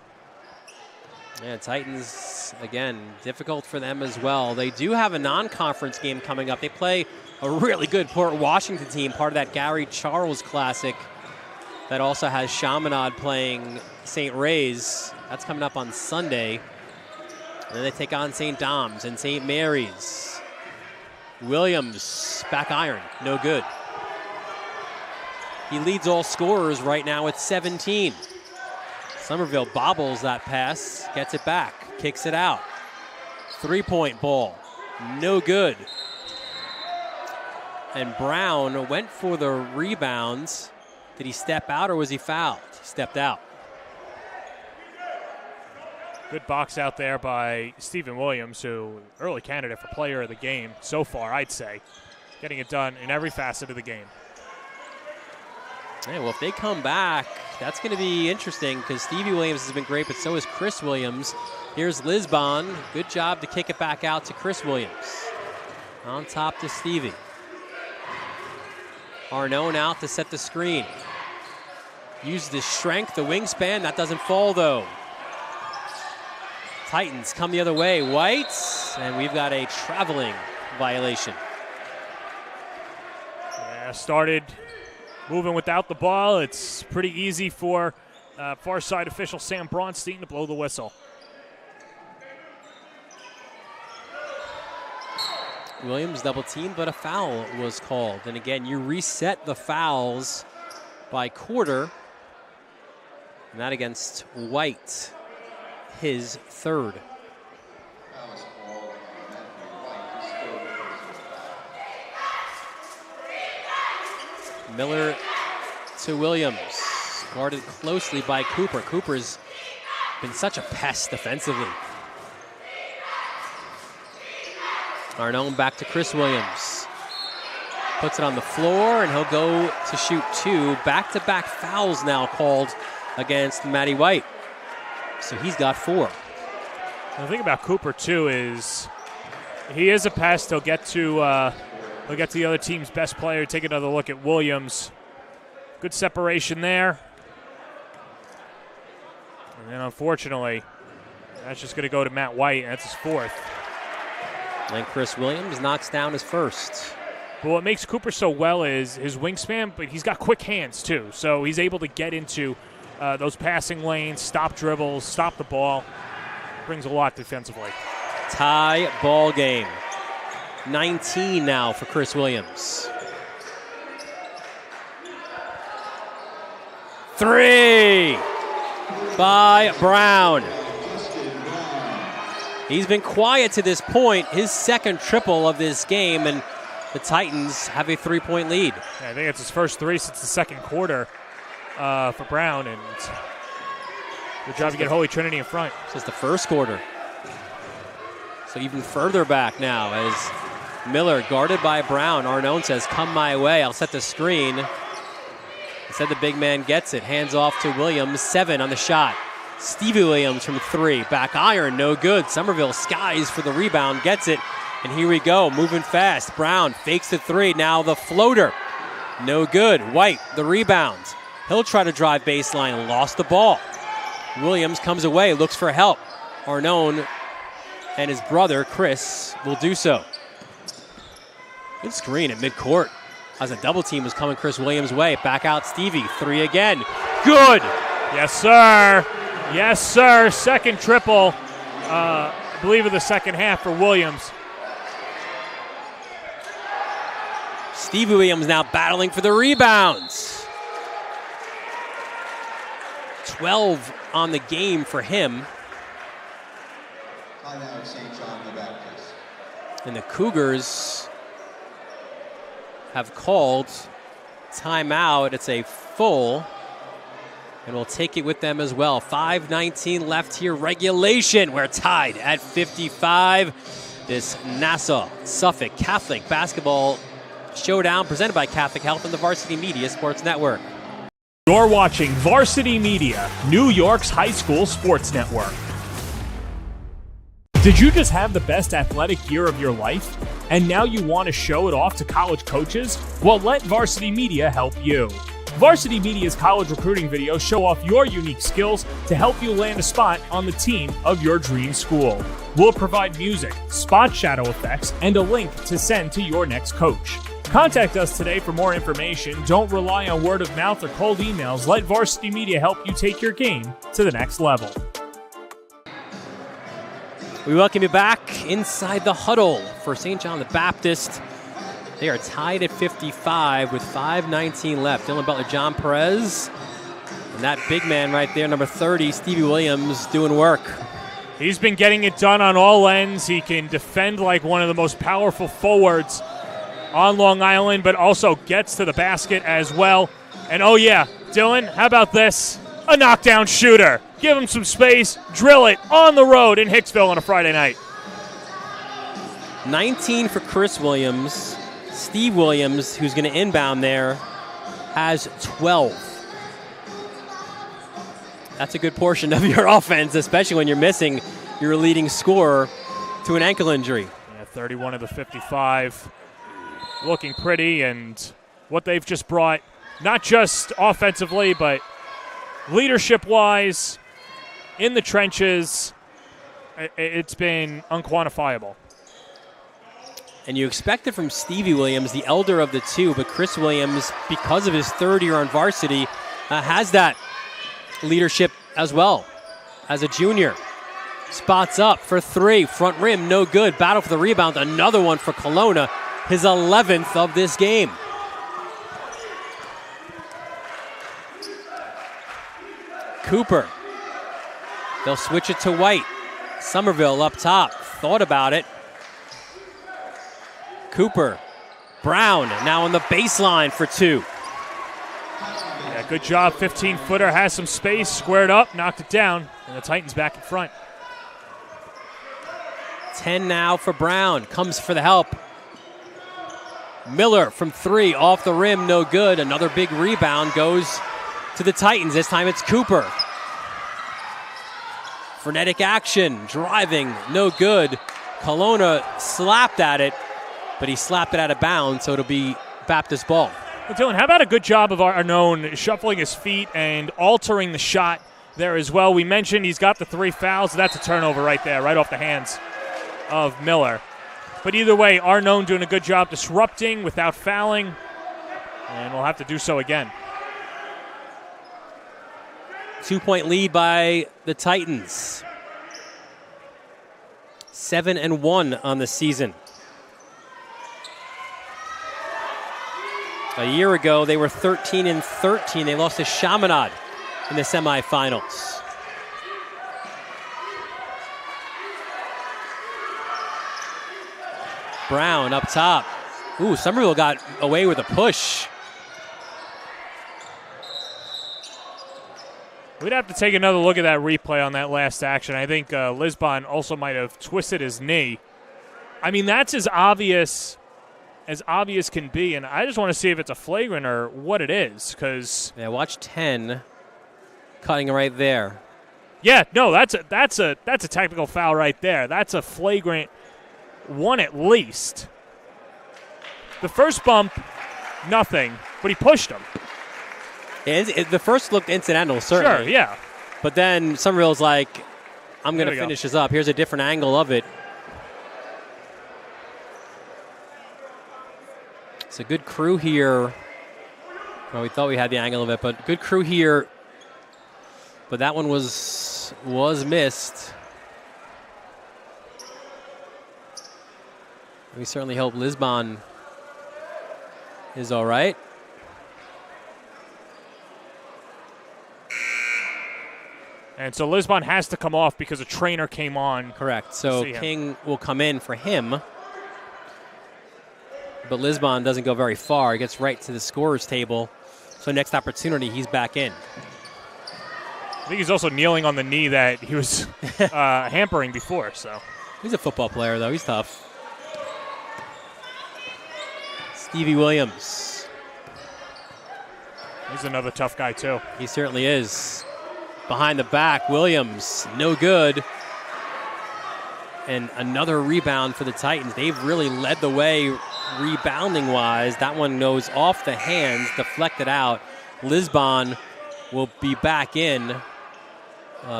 Yeah, Titans, again, difficult for them as well. They do have a non-conference game coming up. They play a really good Port Washington team, part of that Gary Charles Classic that also has Chaminade playing St. Ray's. That's coming up on Sunday. And then they take on St. Dom's and St. Mary's. Williams, back iron, no good. He leads all scorers right now with 17. Somerville bobbles that pass, gets it back, kicks it out. 3-point ball, no good. And Brown went for the rebounds. Did he step out or was he fouled? He stepped out. Good box out there by Stephen Williams, who early candidate for player of the game so far, I'd say. Getting it done in every facet of the game. Yeah, well, if they come back, that's going to be interesting because Stevie Williams has been great, but so is Chris Williams. Here's Lisbon. Good job to kick it back out to Chris Williams. On top to Stevie. Arnone out to set the screen. Uses his strength, the wingspan. That doesn't fall, though. Titans come the other way. White, and we've got a traveling violation. Yeah, started moving without the ball. It's pretty easy for far side official Sam Braunstein to blow the whistle. Williams double teamed, but a foul was called. And again, you reset the fouls by quarter. And that against White, his third. Miller to Williams, guarded closely by Cooper. Cooper's been such a pest defensively. Arnone back to Chris Williams. Puts it on the floor, and he'll go to shoot two. Back-to-back fouls now called against Matty White. So he's got 4. The thing about Cooper, too, is he is a pest. He'll get to the other team's best player, take another look at Williams. Good separation there. And then, unfortunately, that's just going to go to Matt White, and that's his 4th. And Chris Williams knocks down his first. But what makes Cooper so well is his wingspan, but he's got quick hands, too. So he's able to get into those passing lanes, stop dribbles, stop the ball. Brings a lot defensively. Tie ball game. 19 now for Chris Williams. 3 by Brown. He's been quiet to this point. His second triple of this game, and the Titans have a 3-point lead. Yeah, I think it's his first 3 since the second quarter for Brown, and good job to get Holy Trinity in front. Since the first quarter. So even further back now as Miller guarded by Brown. Arnone says, come my way, I'll set the screen. Instead the big man gets it, hands off to Williams, 7 on the shot. Stevie Williams from 3, back iron, no good. Somerville skies for the rebound, gets it, and here we go, moving fast. Brown fakes the 3, now the floater, no good. White, the rebound. He'll try to drive baseline, lost the ball. Williams comes away, looks for help. Arnone and his brother, Chris, will do so. Good screen at midcourt as a double team was coming Chris Williams' way. Back out Stevie, 3 again. Good! Yes, sir. Yes, sir. Second triple, I believe, of the second half for Williams. Stevie Williams now battling for the rebounds. 12 on the game for him. And the Cougars have called timeout. It's a full, and we'll take it with them as well. 5:19 left here. Regulation. We're tied at 55. This Nassau-Suffolk Catholic basketball showdown presented by Catholic Health and the Varsity Media Sports Network. You're watching Varsity Media, New York's high school sports network. Did you just have the best athletic year of your life, and now you want to show it off to college coaches? Well, let Varsity Media help you. Varsity Media's college recruiting videos show off your unique skills to help you land a spot on the team of your dream school. We'll provide music, spot shadow effects, and a link to send to your next coach. Contact us today for more information. Don't rely on word of mouth or cold emails. Let Varsity Media help you take your game to the next level. We welcome you back inside the huddle for St. John the Baptist. They are tied at 55 with 5:19 left. Dylan Butler, John Perez, and that big man right there, number 30, Stevie Williams, doing work. He's been getting it done on all ends. He can defend like one of the most powerful forwards on Long Island, but also gets to the basket as well. And oh yeah, Dylan, how about this? A knockdown shooter. Give him some space, drill it on the road in Hicksville on a Friday night. 19 for Chris Williams. Steve Williams, who's going to inbound there, has 12. That's a good portion of your offense, especially when you're missing your leading scorer to an ankle injury. Yeah, 31 of the 55. Looking pretty, and what they've just brought, not just offensively, but leadership-wise, in the trenches, it's been unquantifiable. And you expect it from Stevie Williams, the elder of the two, but Chris Williams, because of his third year on varsity, has that leadership as well as a junior. Spots up for three, front rim, no good. Battle for the rebound, another one for Kelowna, his 11th of this game. Cooper. They'll switch it to White. Somerville up top, thought about it. Cooper. Brown now on the baseline for two. Yeah, good job. 15-footer has some space, squared up, knocked it down, and the Titans back in front. 10 now for Brown. Comes for the help. Miller from three, off the rim, no good. Another big rebound goes to the Titans. This time it's Cooper. Frenetic action, driving, no good. Kelowna slapped at it, but he slapped it out of bounds, so it'll be Baptist ball. Well, Dylan, how about a good job of Arnone shuffling his feet and altering the shot there as well? We mentioned he's got the 3 fouls. That's a turnover right there, right off the hands of Miller. But either way, Arnone doing a good job disrupting without fouling, and we'll have to do so again. 2-point lead by the Titans. 7-1 on the season. A year ago, they were 13-13. They lost to Chaminade in the semifinals. Brown up top. Ooh, Somerville got away with a push. We'd have to take another look at that replay on that last action. I think Lisbon also might have twisted his knee. I mean, that's as obvious can be, and I just want to see if it's a flagrant or what it is, because yeah, watch 10 cutting right there. Yeah, no, that's a technical foul right there. That's a flagrant one at least. The first bump, nothing, but he pushed him. The first looked incidental, certainly. Sure, yeah. But then Somerville's like, I'm going to finish this up. Here's a different angle of it. It's a good crew here. Well, we thought we had the angle of it, but good crew here. But that one was missed. We certainly hope Lisbon is all right. And so Lisbon has to come off because a trainer came on. Correct. So King will come in for him. But Lisbon doesn't go very far. He gets right to the scorer's table. So next opportunity, he's back in. I think he's also kneeling on the knee that he was hampering before. So he's a football player, though. He's tough. Stevie Williams. He's another tough guy, too. He certainly is. Behind the back, Williams, no good. And another rebound for the Titans. They've really led the way rebounding-wise. That one goes off the hands, deflected out. Lisbon will be back in,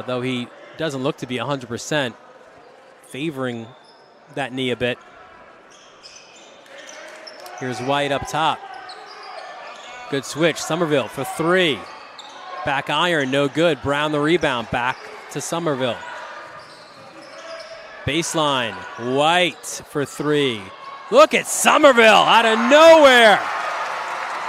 though he doesn't look to be 100%, favoring that knee a bit. Here's White up top. Good switch. Somerville for three. Back iron, no good. Brown the rebound. Back to Somerville. Baseline. White for three. Look at Somerville out of nowhere.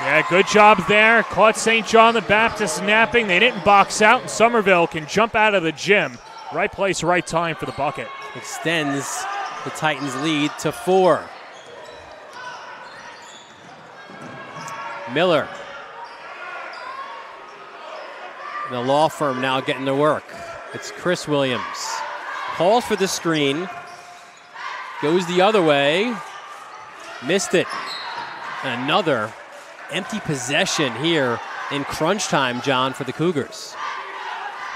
Yeah, good job there. Caught St. John the Baptist napping. They didn't box out, and Somerville can jump out of the gym. Right place, right time for the bucket. Extends the Titans' lead to 4. Miller. The law firm now getting to work. It's Chris Williams. Calls for the screen. Goes the other way. Missed it. And another empty possession here in crunch time, John, for the Cougars.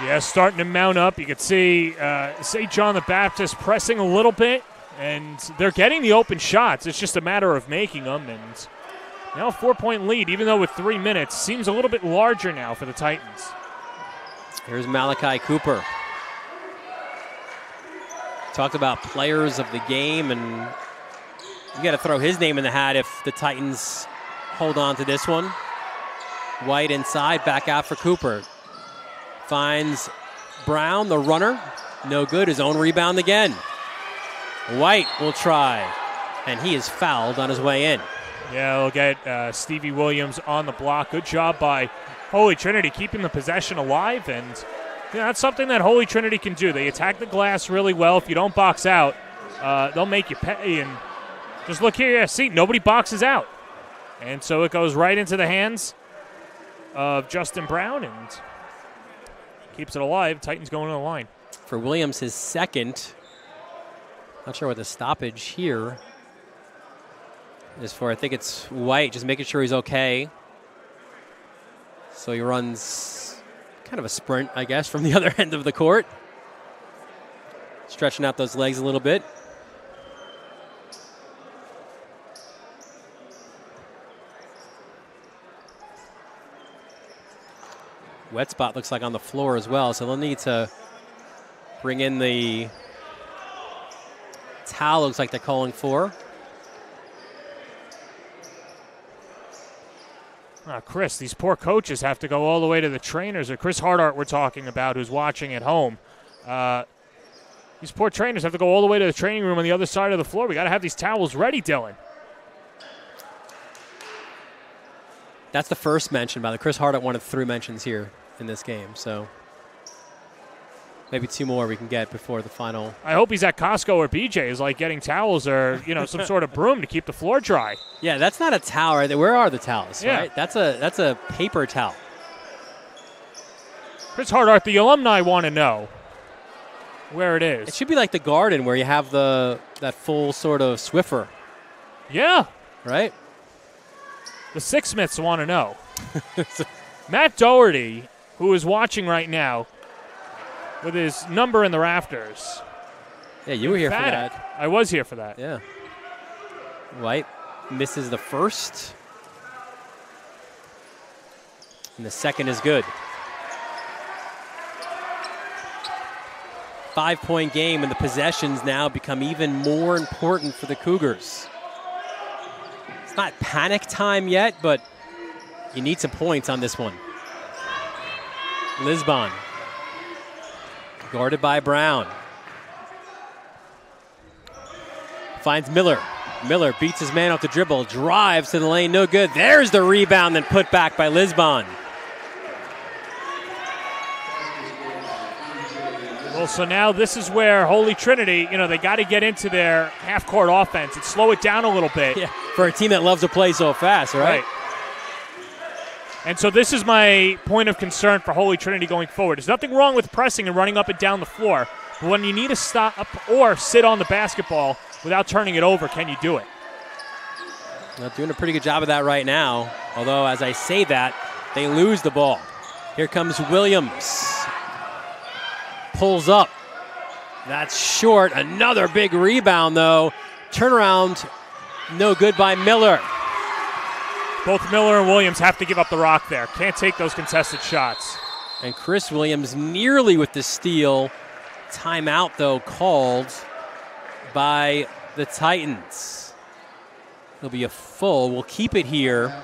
Yeah, starting to mount up. You can see St. John the Baptist pressing a little bit, and they're getting the open shots. It's just a matter of making them, and now a 4-point lead, even though with 3 minutes, seems a little bit larger now for the Titans. Here's Malachi Cooper. Talked about players of the game, and you got to throw his name in the hat if the Titans hold on to this one. White inside, back out for Cooper. Finds Brown, the runner. No good. His own rebound again. White will try, and he is fouled on his way in. Yeah, we'll get Stevie Williams on the block. Good job by Holy Trinity keeping the possession alive, and that's something that Holy Trinity can do. They attack the glass really well. If you don't box out, they'll make you pay. And just look here. See, nobody boxes out. And so it goes right into the hands of Justin Brown and keeps it alive. Titans going to the line. For Williams, his second. Not sure what the stoppage here is for. I think it's White, just making sure he's okay. So he runs kind of a sprint, I guess, from the other end of the court. Stretching out those legs a little bit. Wet spot looks like on the floor as well, so they'll need to bring in the towel, looks like they're calling for. Chris, these poor coaches have to go all the way to the trainers. Or Chris Hardart we're talking about, who's watching at home. These poor trainers have to go all the way to the training room on the other side of the floor. We got to have these towels ready, Dylan. That's the first mention, by the Chris Hardart, one of 3 mentions here in this game. So maybe 2 more we can get before the final. I hope he's at Costco or BJ's, like getting towels or some sort of broom to keep the floor dry. Yeah, that's not a towel right there. Where are the towels? Yeah. Right? That's a paper towel. Chris Hardart, the alumni want to know where it is. It should be like the Garden where you have that full sort of Swiffer. Yeah. Right? The Six Smiths want to know. Matt Doherty, who is watching right now with his number in the rafters. Yeah, you were here for that. I was here for that. Yeah. White misses the first. And the second is good. 5-point game, and the possessions now become even more important for the Cougars. It's not panic time yet, but you need some points on this one. Lisbon. Guarded by Brown. Finds Miller. Miller beats his man off the dribble, drives to the lane, no good. There's the rebound, then put back by Lisbon. Well, so now this is where Holy Trinity, they got to get into their half-court offense and slow it down a little bit. Yeah, for a team that loves to play so fast, right? And so this is my point of concern for Holy Trinity going forward. There's nothing wrong with pressing and running up and down the floor, but when you need to stop or sit on the basketball without turning it over, can you do it? Well, doing a pretty good job of that right now, although as I say that, they lose the ball. Here comes Williams. Pulls up. That's short. Another big rebound, though. Turnaround, no good by Miller. Both Miller and Williams have to give up the rock there. Can't take those contested shots. And Chris Williams nearly with the steal. Timeout, though, called by the Titans. It'll be a full. We'll keep it here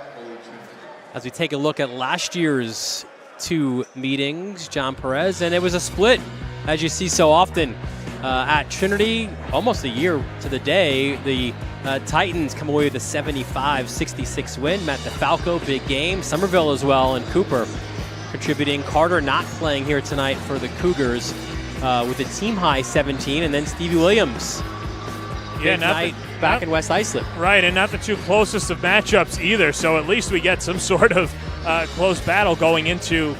as we take a look at last year's 2 meetings, John Perez, and it was a split, as you see so often at Trinity. Almost a year to the day, the Titans come away with a 75-66 win. Matt DeFalco, big game. Somerville as well, and Cooper contributing. Carter not playing here tonight for the Cougars with a team-high 17, and then Stevie Williams. Yeah, back in West Islip. Right, and not the 2 closest of matchups either, so at least we get some sort of close battle going into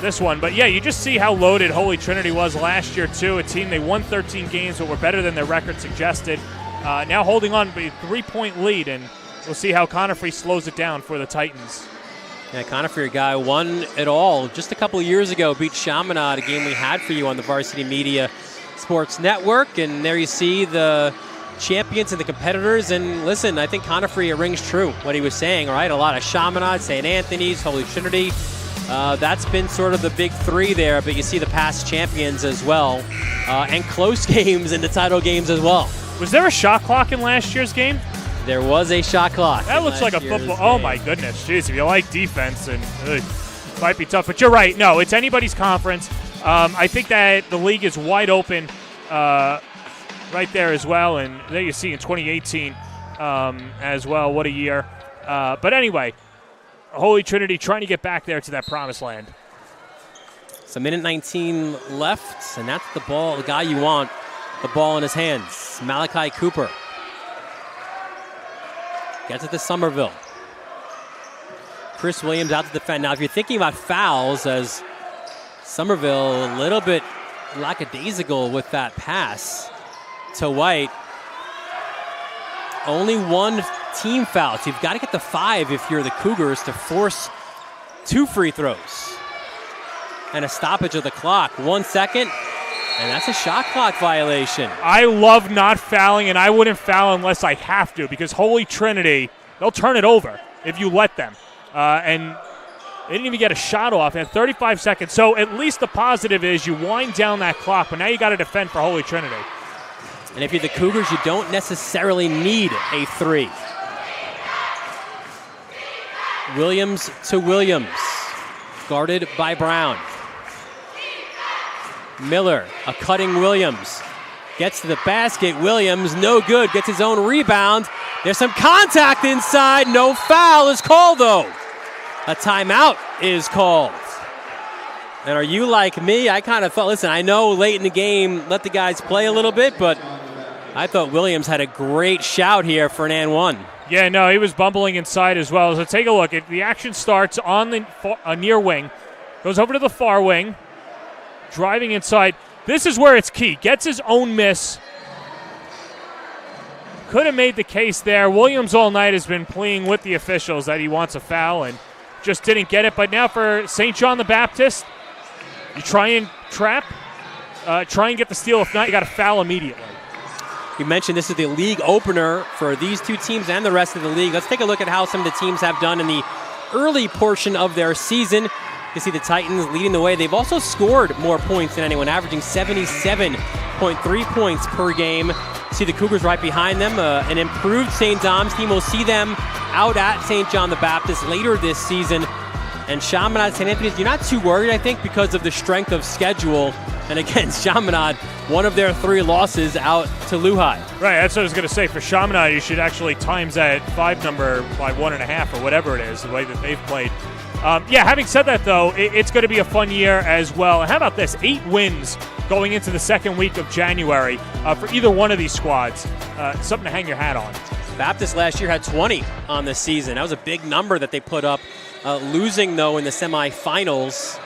this one. But yeah, you just see how loaded Holy Trinity was last year too. A team, they won 13 games, but were better than their record suggested. Now holding on to a 3-point lead, and we'll see how Conifrey slows it down for the Titans. Yeah, Conifrey, a guy won it all just a couple of years ago, beat Chaminade, a game we had for you on the Varsity Media Sports Network. And there you see the champions and the competitors. And listen, I think Conifrey rings true what he was saying, all right? A lot of Chaminade, St. Anthony's, Holy Trinity. That's been sort of the big three there, but you see the past champions as well, and close games in the title games as well. Was there a shot clock in last year's game? There was a shot clock. That looks like a football. Oh, my goodness. Jeez, if you like defense, and might be tough. But you're right. No, it's anybody's conference. I think that the league is wide open right there as well. And there you see in 2018 as well. What a year. But anyway, Holy Trinity trying to get back there to that promised land. So minute 19 left, and that's the ball, the guy you want, the ball in his hands. Malachi Cooper. Gets it to Somerville. Chris Williams out to defend. Now, if you're thinking about fouls, as Somerville a little bit lackadaisical with that pass to White, only one team foul. So you've got to get the 5 if you're the Cougars to force 2 free throws. And a stoppage of the clock. 1 second, and that's a shot clock violation. I love not fouling, and I wouldn't foul unless I have to, because Holy Trinity, they'll turn it over if you let them. And they didn't even get a shot off at 35 seconds. So at least the positive is you wind down that clock, but now you got to defend for Holy Trinity. And if you're the Cougars, you don't necessarily need a 3. Williams to Williams, guarded by Brown. Miller, a cutting Williams, gets to the basket. Williams, no good, gets his own rebound. There's some contact inside. No foul is called, though. A timeout is called. And are you like me? I kind of thought, listen, I know late in the game, let the guys play a little bit, but I thought Williams had a great shout here for an and one. Yeah, no, he was bumbling inside as well. So take a look. The action starts on the near wing, goes over to the far wing, driving inside. This is where it's key. Gets his own miss. Could have made the case there. Williams all night has been pleading with the officials that he wants a foul and just didn't get it. But now for St. John the Baptist, you try and trap, try and get the steal. If not, you got to foul immediately. You mentioned this is the league opener for these two teams and the rest of the league. Let's take a look at how some of the teams have done in the early portion of their season. You see the Titans leading the way. They've also scored more points than anyone, averaging 77.3 points per game. See the Cougars right behind them. An improved St. Dom's team. We'll see them out at St. John the Baptist later this season. And Chaminade, St. Anthony's, you're not too worried, I think, because of the strength of schedule. And again, Chaminade, one of their 3 losses out to Lehigh. Right, that's what I was going to say. For Chaminade, you should actually times that 5 number by 1.5 or whatever it is, the way that they've played. Having said that, though, it's going to be a fun year as well. And how about this? 8 wins going into the second week of January for either one of these squads. Something to hang your hat on. Baptist last year had 20 on the season. That was a big number that they put up. Losing, though, in the semifinals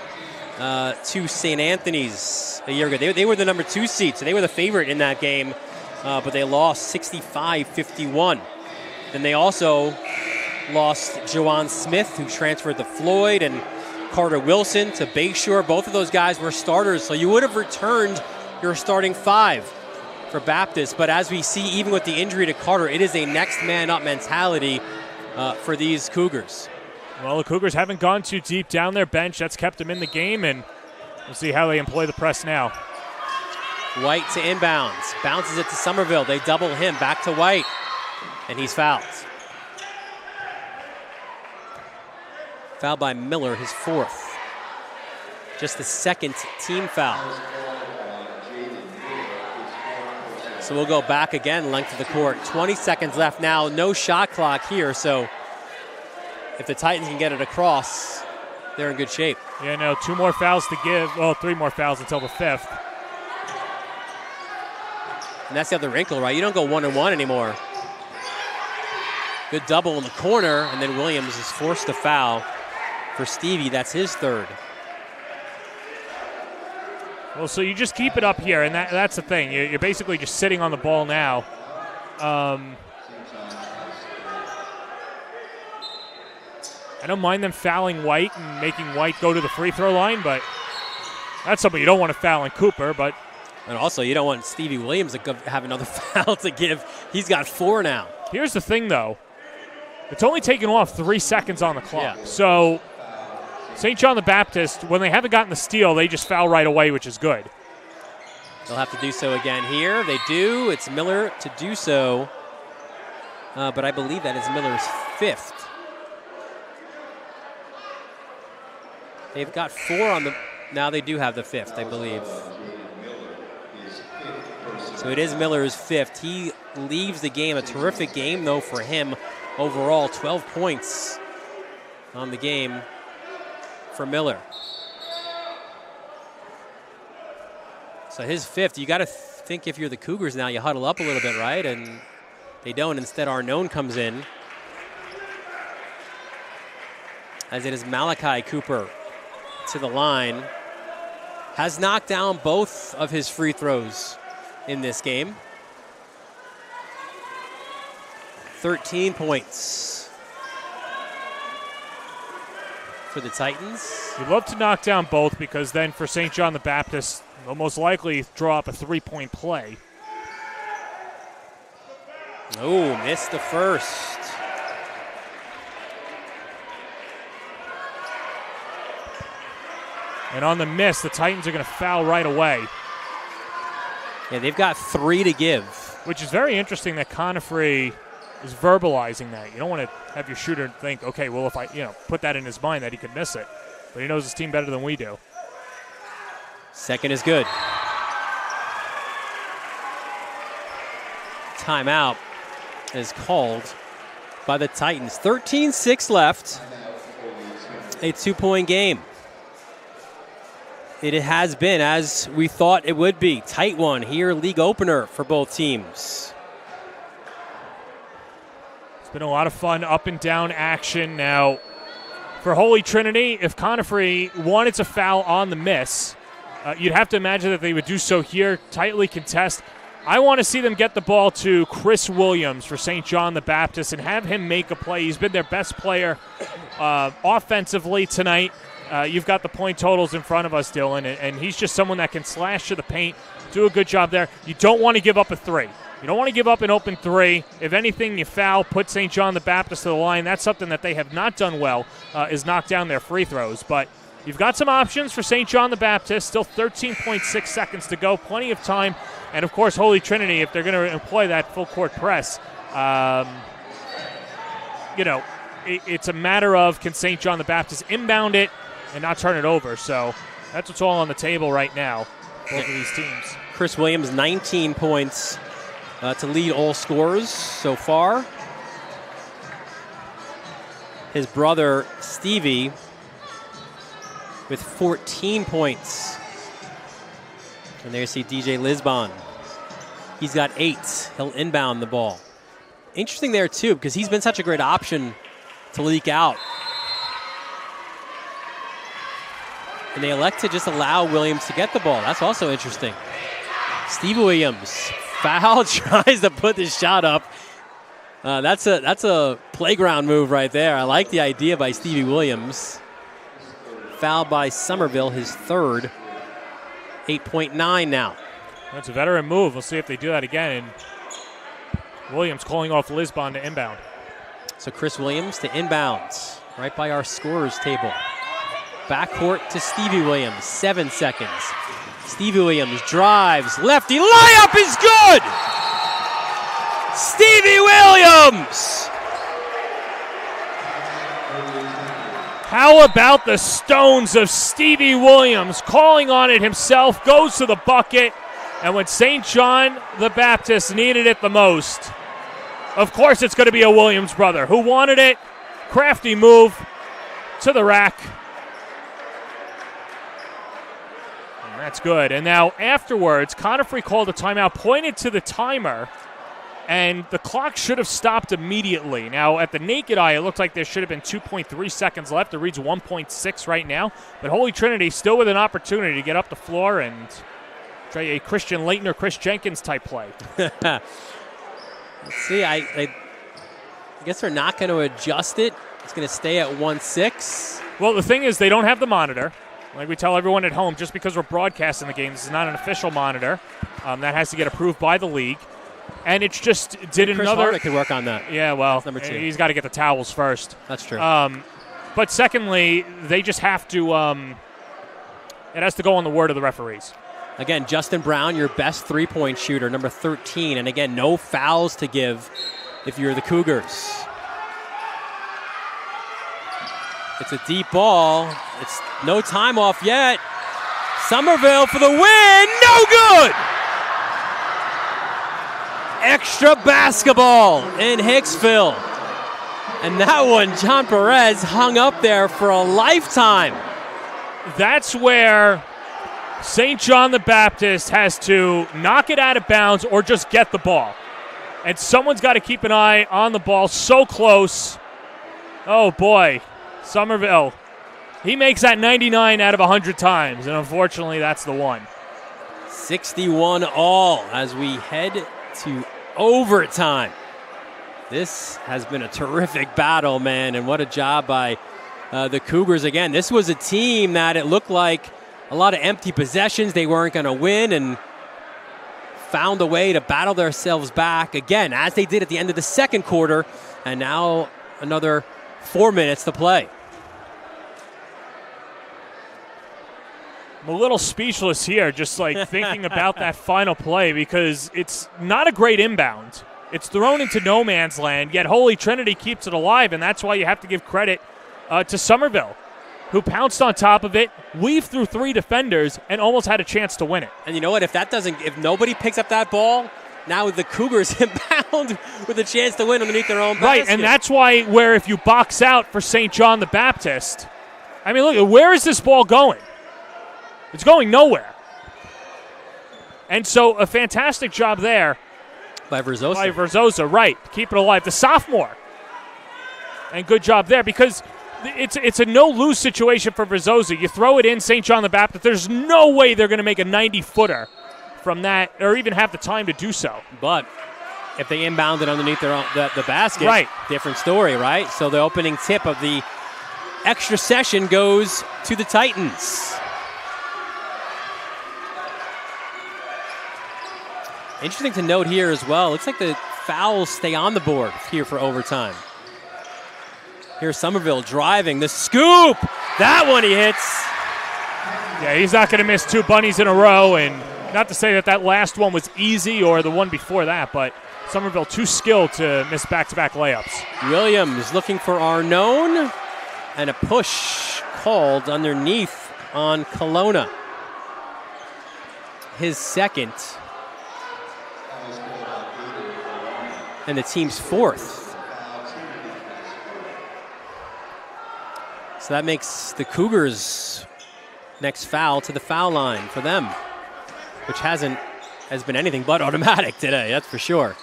to St. Anthony's a year ago. They were the number 2 seed, so they were the favorite in that game, but they lost 65-51. Then they also lost Jawan Smith, who transferred to Floyd, and Carter Wilson to Bayshore. Both of those guys were starters, so you would have returned your starting 5 for Baptist. But as we see, even with the injury to Carter, it is a next man up mentality for these Cougars. Well, the Cougars haven't gone too deep down their bench. That's kept them in the game, and we'll see how they employ the press now. White to inbounds. Bounces it to Somerville. They double him. Back to White. And he's fouled. Fouled by Miller, his 4th. Just the 2nd team foul. So we'll go back again, length of the court. 20 seconds left now. No shot clock here, so if the Titans can get it across, they're in good shape. Yeah, no, 2 more fouls to give. Well, 3 more fouls until the 5th. And that's the other wrinkle, right? You don't go 1-1 anymore. Good double in the corner, and then Williams is forced to foul for Stevie. That's his 3rd. Well, so you just keep it up here, and that's the thing. You're basically just sitting on the ball now. I don't mind them fouling White and making White go to the free throw line, but that's something you don't want to foul in Cooper. And also, you don't want Stevie Williams to have another foul to give. He's got 4 now. Here's the thing, though. It's only taken off 3 seconds on the clock. Yeah. So St. John the Baptist, when they haven't gotten the steal, they just foul right away, which is good. They'll have to do so again here. They do. It's Miller to do so. But I believe that is Miller's 5th. They've got 4 on the... Now they do have the 5th, I believe. So it is Miller's 5th. He leaves the game. A terrific game, though, for him overall. 12 points on the game for Miller. So his 5th. You got to think if you're the Cougars now, you huddle up a little bit, right? And they don't. Instead, Arnone comes in. As it is Malachi Cooper to the line. Has knocked down both of his free throws in this game. 13 points for the Titans. You'd love to knock down both because then for St. John the Baptist, they'll most likely draw up a 3-point play. Oh, missed the first. And on the miss, the Titans are going to foul right away. Yeah, they've got 3 to give. Which is very interesting that Conifrey is verbalizing that. You don't want to have your shooter think, okay, well, if I put that in his mind that he could miss it. But he knows his team better than we do. Second is good. Timeout is called by the Titans. 13-6 left. A 2-point game. It has been, as we thought it would be. Tight one here, league opener for both teams. It's been a lot of fun up and down action. Now, for Holy Trinity, if Conifrey wanted to foul on the miss, you'd have to imagine that they would do so here, tightly contest. I want to see them get the ball to Chris Williams for St. John the Baptist and have him make a play. He's been their best player offensively tonight. You've got the point totals in front of us, Dylan, and he's just someone that can slash to the paint, do a good job there. You don't want to give up a 3. You don't want to give up an open 3. If anything, you foul, put St. John the Baptist to the line. That's something that they have not done well, is knock down their free throws. But you've got some options for St. John the Baptist. Still 13.6 seconds to go, plenty of time. And, of course, Holy Trinity, if they're going to employ that full-court press, it's a matter of can St. John the Baptist inbound it and not turn it over. So that's what's all on the table right now, both of these teams. Chris Williams, 19 points to lead all scorers so far. His brother, Stevie, with 14 points. And there you see DJ Lisbon. He's got 8. He'll inbound the ball. Interesting there, too, because he's been such a great option to leak out. And they elect to just allow Williams to get the ball. That's also interesting. Steve Williams, foul, tries to put this shot up. That's a playground move right there. I like the idea by Stevie Williams. Fouled by Somerville, his 3rd. 8.9 now. That's a veteran move. We'll see if they do that again. And Williams calling off Lisbon to inbound. So Chris Williams to inbound, right by our scorers table. Backcourt to Stevie Williams, 7 seconds. Stevie Williams drives, lefty, layup is good! Stevie Williams! How about the stones of Stevie Williams calling on it himself, goes to the bucket, and when St. John the Baptist needed it the most, of course it's going to be a Williams brother who wanted it. Crafty move to the rack. And that's good. And now afterwards, Conifrey called a timeout, pointed to the timer, and the clock should have stopped immediately. Now, at the naked eye, it looked like there should have been 2.3 seconds left. It reads 1.6 right now. But Holy Trinity still with an opportunity to get up the floor and try a Christian Leighton or Chris Jenkins type play. Let's see. I guess they're not going to adjust it It's going to stay at 1-6. Well, the thing is, they don't have the monitor. Like we tell everyone at home, just because we're broadcasting the game, this is not an official monitor. That has to get approved by the league. And it's just did Chris another. Hardick could work on that. Yeah, well, That's number 2. He's got to get the towels first. That's true. But secondly, they just have to. It has to go on the word of the referees. Again, Justin Brown, your best three-point shooter, number 13. And again, no fouls to give if you're the Cougars. It's a deep ball. It's no time off yet. Somerville for the win. No good! Extra basketball in Hicksville. And that one, John Perez hung up there for a lifetime. That's where St. John the Baptist has to knock it out of bounds or just get the ball. And someone's got to keep an eye on the ball. So close. Oh, boy. Somerville. He makes that 99 out of 100 times, and unfortunately, that's the one. 61 all as we head to overtime. This has been a terrific battle, man, and what a job by the Cougars. Again, this was a team that it looked like a lot of empty possessions. They weren't going to win and found a way to battle themselves back again, as they did at the end of the second quarter, and now another 4 minutes to play. I'm a little speechless here, just like thinking about that final play, because it's not a great inbound. It's thrown into no man's land, yet Holy Trinity keeps it alive, and that's why you have to give credit to Somerville, who pounced on top of it, weaved through 3 defenders, and almost had a chance to win it. And you know what? If nobody picks up that ball, now the Cougars inbound with a chance to win underneath their own basket. Right, and that's why where if you box out for St. John the Baptist, I mean, look, where is this ball going? It's going nowhere. And so a fantastic job there. By Verzosa, right. Keep it alive. The sophomore. And good job there, because it's a no-lose situation for Verzosa. You throw it in St. John the Baptist, there's no way they're going to make a 90-footer from that or even have the time to do so. But if they inbound it underneath the basket, right, different story, right? So the opening tip of the extra session goes to the Titans. Interesting to note here as well. Looks like the fouls stay on the board here for overtime. Here's Somerville driving. The scoop! That one he hits. Yeah, he's not going to miss 2 bunnies in a row. And not to say that last one was easy or the one before that, but Somerville too skilled to miss back-to-back layups. Williams looking for Arnone. And a push called underneath on Kelowna. His second. And the team's 4th. So that makes the Cougars' next foul to the foul line for them, which has been anything but automatic today, that's for sure.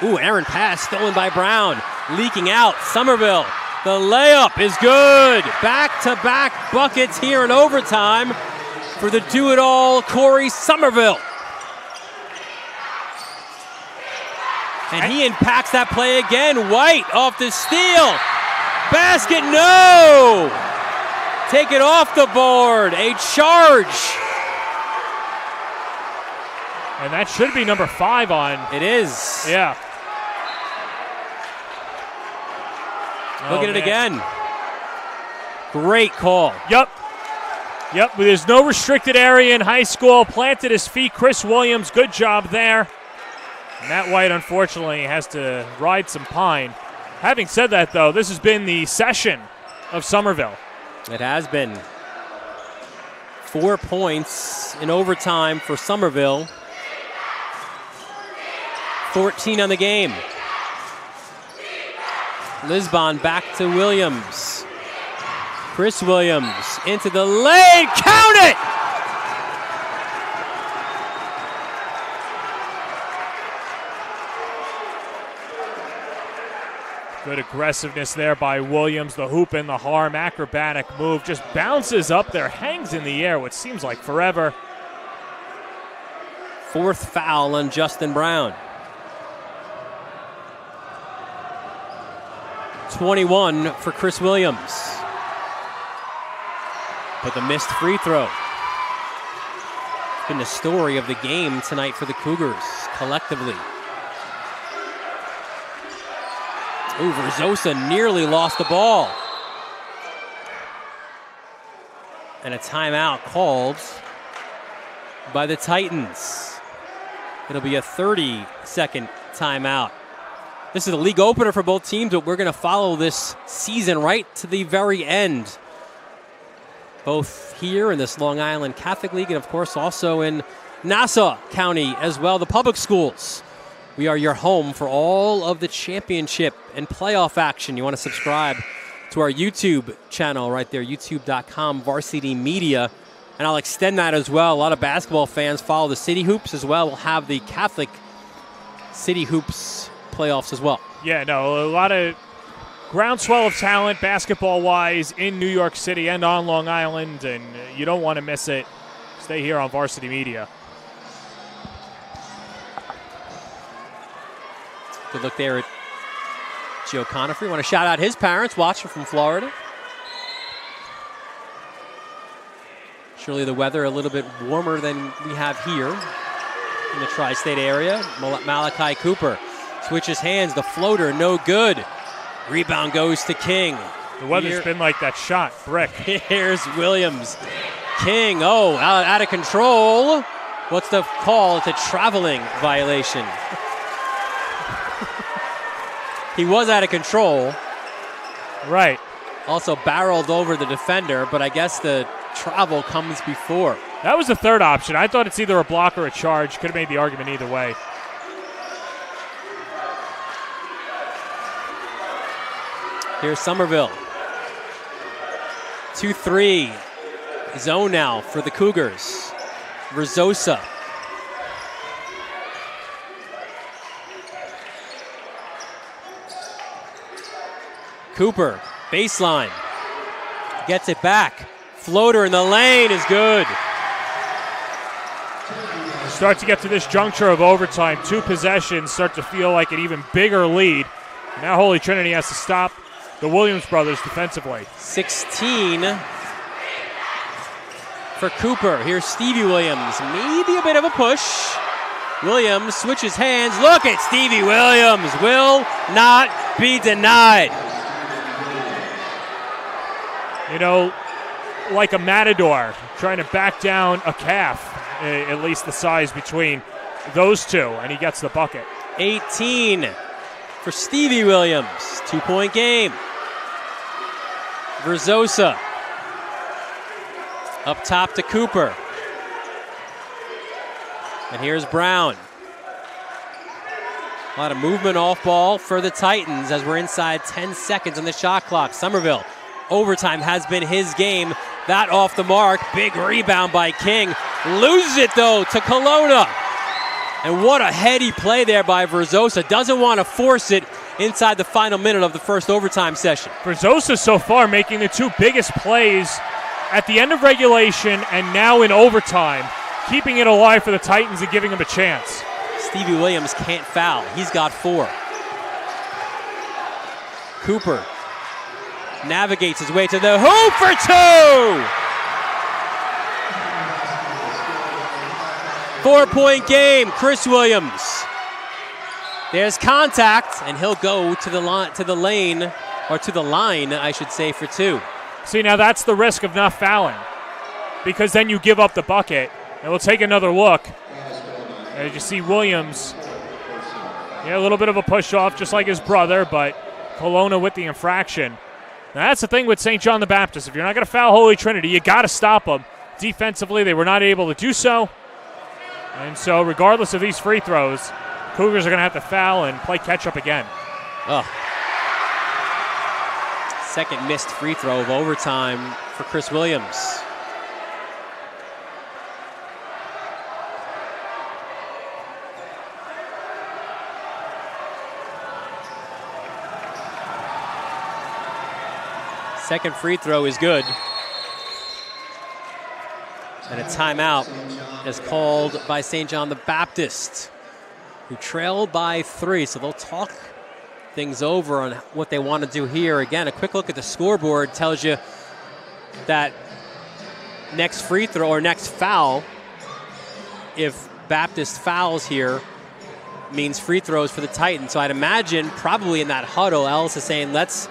Ooh, errant pass stolen by Brown, leaking out. Somerville, the layup is good. Back-to-back buckets here in overtime for the do-it-all Corey Somerville. And he impacts that play again. White off the steal. Basket, no! Take it off the board. A charge. And that should be number 5 on. It is. Yeah. Look at it again. Great call. Yep. There's no restricted area in high school. Planted his feet. Chris Williams, good job there. Matt White, unfortunately, has to ride some pine. Having said that, though, this has been the session of Somerville. It has been. 4 points in overtime for Somerville. 14 on the game. Lisbon back to Williams. Chris Williams into the lane. Count it! Good aggressiveness there by Williams. The hoop and the harm, acrobatic move. Just bounces up there, hangs in the air, what seems like forever. 4th foul on Justin Brown. 21 for Chris Williams. But the missed free throw. It's been the story of the game tonight for the Cougars collectively. Ooh, Verzosa nearly lost the ball. And a timeout called by the Titans. It'll be a 30-second timeout. This is a league opener for both teams, but we're going to follow this season right to the very end. Both here in this Long Island Catholic League and, of course, also in Nassau County as well, the public schools. We are your home for all of the championship and playoff action. You want to subscribe to our YouTube channel right there, youtube.com, Varsity Media. And I'll extend that as well. A lot of basketball fans follow the City Hoops as well. We'll have the Catholic City Hoops playoffs as well. Yeah, no, a lot of groundswell of talent basketball-wise in New York City and on Long Island, and you don't want to miss it. Stay here on Varsity Media. Good look there at Joe Conifrey. Want to shout out his parents, watching from Florida. Surely the weather a little bit warmer than we have here in the tri-state area. Malachi Cooper switches hands. The floater, no good. Rebound goes to King. The weather's been like that shot, brick. Here's Williams. King, out of control. What's the call? It's a traveling violation. He was out of control. Right. Also barreled over the defender, but I guess the travel comes before. That was the third option. I thought it's either a block or a charge. Could have made the argument either way. Here's Somerville. 2-3. Zone now for the Cougars. Verzosa. Cooper, baseline. Gets it back. Floater in the lane is good. Start to get to this juncture of overtime. 2 possessions start to feel like an even bigger lead. Now Holy Trinity has to stop the Williams brothers defensively. 16 for Cooper. Here's Stevie Williams. Maybe a bit of a push. Williams switches hands. Look at Stevie Williams. Will not be denied. You know, like a matador trying to back down a calf, at least the size between those two, and he gets the bucket. 18 for Stevie Williams. 2-point game. Verzosa up top to Cooper. And here's Brown. A lot of movement off ball for the Titans as we're inside 10 seconds on the shot clock. Somerville. Overtime has been his game. That off the mark. Big rebound by King. Loses it, though, to Kelowna. And what a heady play there by Verzosa. Doesn't want to force it inside the final minute of the first overtime session. Verzosa so far making the 2 biggest plays at the end of regulation and now in overtime, keeping it alive for the Titans and giving them a chance. Stevie Williams can't foul. He's got 4. Cooper navigates his way to the hoop for 2! 4-point game, Chris Williams. There's contact, and he'll go to the line, I should say, for 2. See, now that's the risk of not fouling, because then you give up the bucket. And we'll take another look. As you see Williams, a little bit of a push off, just like his brother, but Kelowna with the infraction. Now that's the thing with St. John the Baptist. If you're not going to foul Holy Trinity, you got to stop them. Defensively, they were not able to do so. And so regardless of these free throws, Cougars are going to have to foul and play catch-up again. Oh. Second missed free throw of overtime for Chris Williams. Second free throw is good. And a timeout is called by St. John the Baptist, who trailed by 3. So they'll talk things over on what they want to do here. Again, a quick look at the scoreboard tells you that next free throw or next foul, if Baptist fouls here, means free throws for the Titans. So I'd imagine probably in that huddle, Ellis is saying, let's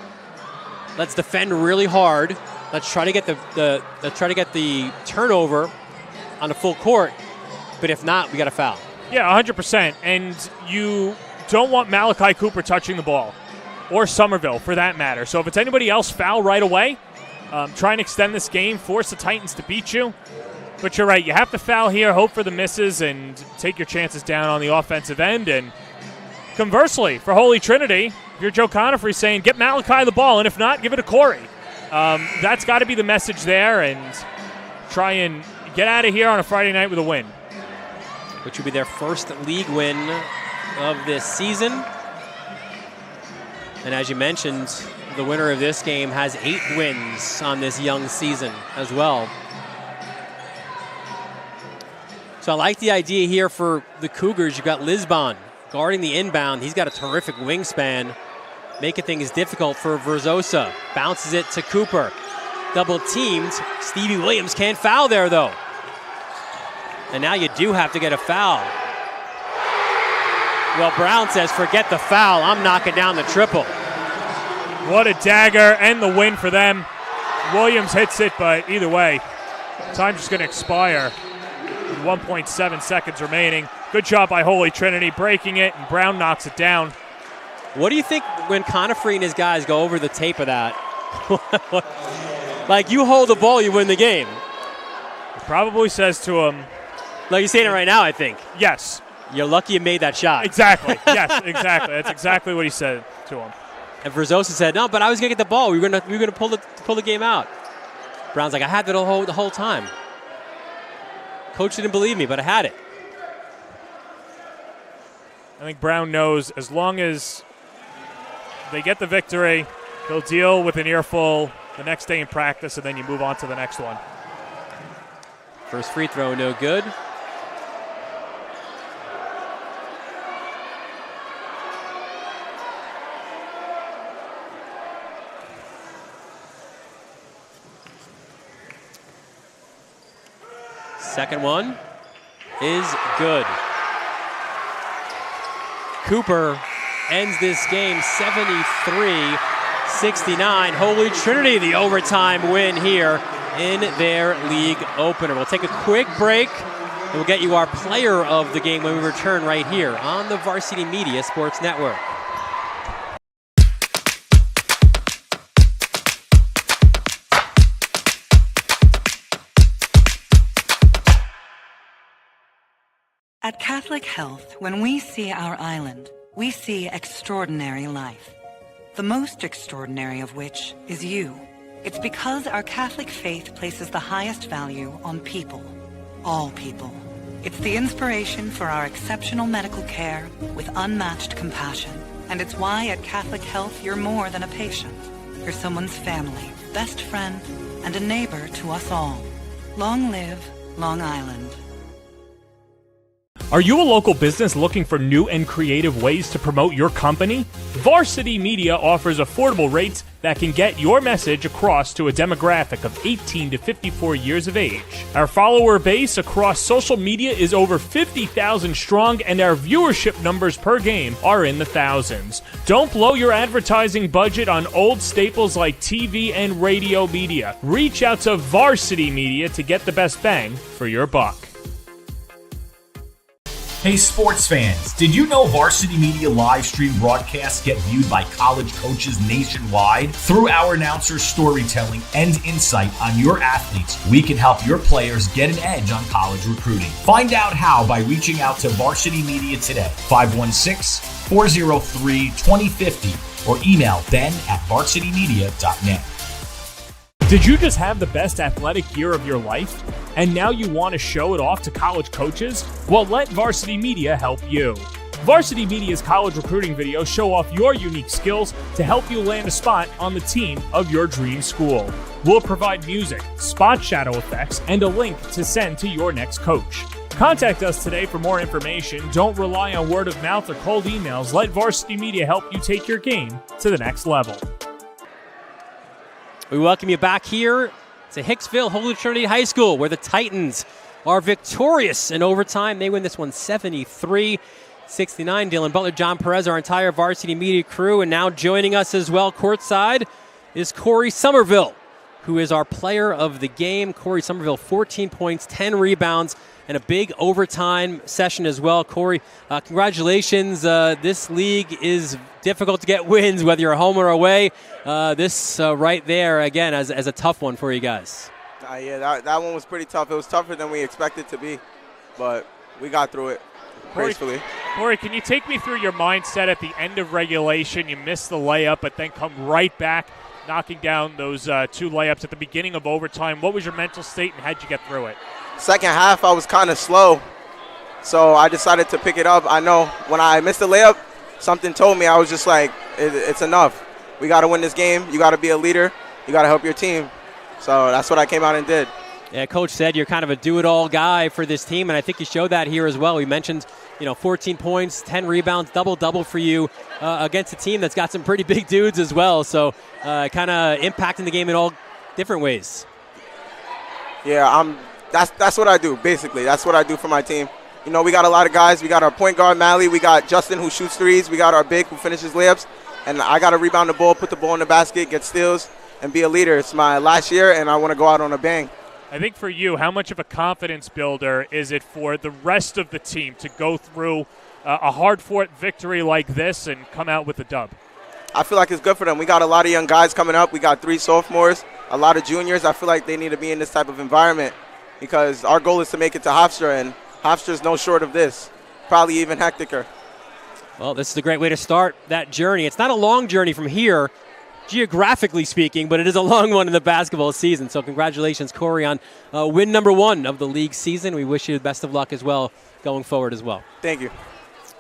defend really hard. Let's try to get the turnover on the full court. But if not, we got a foul. Yeah, 100%. And you don't want Malachi Cooper touching the ball, or Somerville for that matter. So if it's anybody else, foul right away. Try and extend this game, force the Titans to beat you. But you're right, you have to foul here, hope for the misses, and take your chances down on the offensive end. And conversely, for Holy Trinity, if you're Joe Conifrey saying, get Malachi the ball, and if not, give it to Corey. That's got to be the message there, and try and get out of here on a Friday night with a win. Which will be their first league win of this season. And as you mentioned, the winner of this game has 8 wins on this young season as well. So I like the idea here for the Cougars. You've got Lisbon guarding the inbound. He's got a terrific wingspan, making things difficult for Verzosa. Bounces it to Cooper. Double teamed. Stevie Williams can't foul there, though. And now you do have to get a foul. Well, Brown says, forget the foul. I'm knocking down the triple. What a dagger, and the win for them. Williams hits it, but either way, time's just going to expire. 1.7 seconds remaining. Good job by Holy Trinity breaking it, and Brown knocks it down. What do you think when Conifrey and his guys go over the tape of that? Like, you hold the ball, you win the game. He probably says to him. Like you're saying it right now, I think. Yes. You're lucky you made that shot. Exactly. Yes, exactly. That's exactly what he said to him. And Verzosa said, no, but I was going to get the ball. We were going to pull the game out. Brown's like, I had that the whole time. Coach didn't believe me, but I had it. I think Brown knows as long as they get the victory, he'll deal with an earful the next day in practice, and then you move on to the next one. First free throw, no good. Second one is good. Cooper ends this game 73-69. Holy Trinity, the overtime win here in their league opener. We'll take a quick break, and we'll get you our player of the game when we return right here on the Varsity Media Sports Network. At Catholic Health, when we see our island, we see extraordinary life. The most extraordinary of which is you. It's because our Catholic faith places the highest value on people. All people. It's the inspiration for our exceptional medical care with unmatched compassion. And it's why at Catholic Health you're more than a patient. You're someone's family, best friend, and a neighbor to us all. Long live Long Island. Are you a local business looking for new and creative ways to promote your company? Varsity Media offers affordable rates that can get your message across to a demographic of 18 to 54 years of age. Our follower base across social media is over 50,000 strong, and our viewership numbers per game are in the thousands. Don't blow your advertising budget on old staples like TV and radio media. Reach out to Varsity Media to get the best bang for your buck. Hey sports fans, did you know Varsity Media live stream broadcasts get viewed by college coaches nationwide? Through our announcers' storytelling and insight on your athletes, we can help your players get an edge on college recruiting. Find out how by reaching out to Varsity Media today, 516-403-2050, or email ben@varsitymedia.net. Did you just have the best athletic year of your life? And now you want to show it off to college coaches? Well, let Varsity Media help you. Varsity Media's college recruiting videos show off your unique skills to help you land a spot on the team of your dream school. We'll provide music, spot shadow effects, and a link to send to your next coach. Contact us today for more information. Don't rely on word of mouth or cold emails. Let Varsity Media help you take your game to the next level. We welcome you back here to Hicksville Holy Trinity High School, where the Titans are victorious in overtime. They win this one 73-69. Dylan Butler, John Perez, our entire Varsity Media crew, and now joining us as well courtside is Corey Somerville, who is our player of the game. Corey Somerville, 14 points, 10 rebounds, and a big overtime session as well. Corey, congratulations. This league is difficult to get wins, whether you're home or away. This right there, again, as a tough one for you guys. Yeah, that one was pretty tough. It was tougher than we expected to be, but we got through it gracefully. Corey, can you take me through your mindset at the end of regulation? You missed the layup, but then come right back, knocking down those 2 layups at the beginning of overtime. What was your mental state, and how'd you get through it? Second half, I was kind of slow, so I decided to pick it up. I know when I missed the layup, something told me, I was just like, it's enough. We got to win this game. You got to be a leader. You got to help your team. So that's what I came out and did. Yeah, Coach said you're kind of a do-it-all guy for this team, and I think you showed that here as well. We mentioned, 14 points, 10 rebounds, double-double for you against a team that's got some pretty big dudes as well. So kind of impacting the game in all different ways. Yeah, that's what I do, basically. That's what I do for my team. We got a lot of guys. We got our point guard, Mally. We got Justin, who shoots threes. We got our big, who finishes layups. And I got to rebound the ball, put the ball in the basket, get steals, and be a leader. It's my last year, and I want to go out on a bang. I think for you, how much of a confidence builder is it for the rest of the team to go through a hard-fought victory like this and come out with a dub? I feel like it's good for them. We got a lot of young guys coming up. We got 3 sophomores, a lot of juniors. I feel like they need to be in this type of environment because our goal is to make it to Hofstra, and Hofstra's no short of this, probably even hecticer. Well, this is a great way to start that journey. It's not a long journey from here, geographically speaking, but it is a long one in the basketball season. So congratulations, Corey, on win number 1 of the league season. We wish you the best of luck as well going forward as well. Thank you.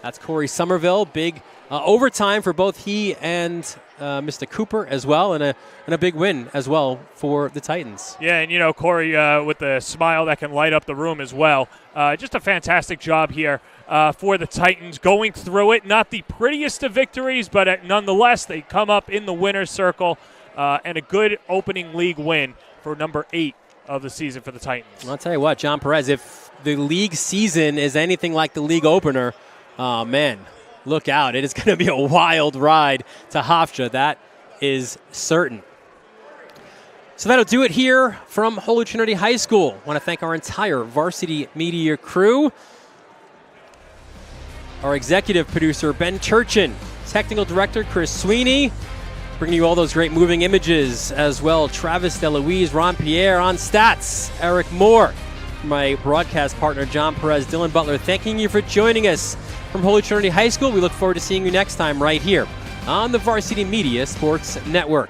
That's Corey Somerville. Big overtime for both he and Mr. Cooper as well, and a big win as well for the Titans. Yeah, and Corey with the smile that can light up the room as well. Just a fantastic job here for the Titans going through it. Not the prettiest of victories, but nonetheless, they come up in the winner's circle and a good opening league win for number 8 of the season for the Titans. I'll tell you what, John Perez, if the league season is anything like the league opener, man, look out. It is going to be a wild ride to Hofstra. That is certain. So that'll do it here from Holy Trinity High School. I want to thank our entire Varsity Media crew. Our executive producer, Ben Turchin. Technical director, Chris Sweeney. Bringing you all those great moving images as well. Travis DeLuise, Ron Pierre on stats. Eric Moore. My broadcast partner, John Perez, Dylan Butler, thanking you for joining us from Holy Trinity High School. We look forward to seeing you next time right here on the Varsity Media Sports Network.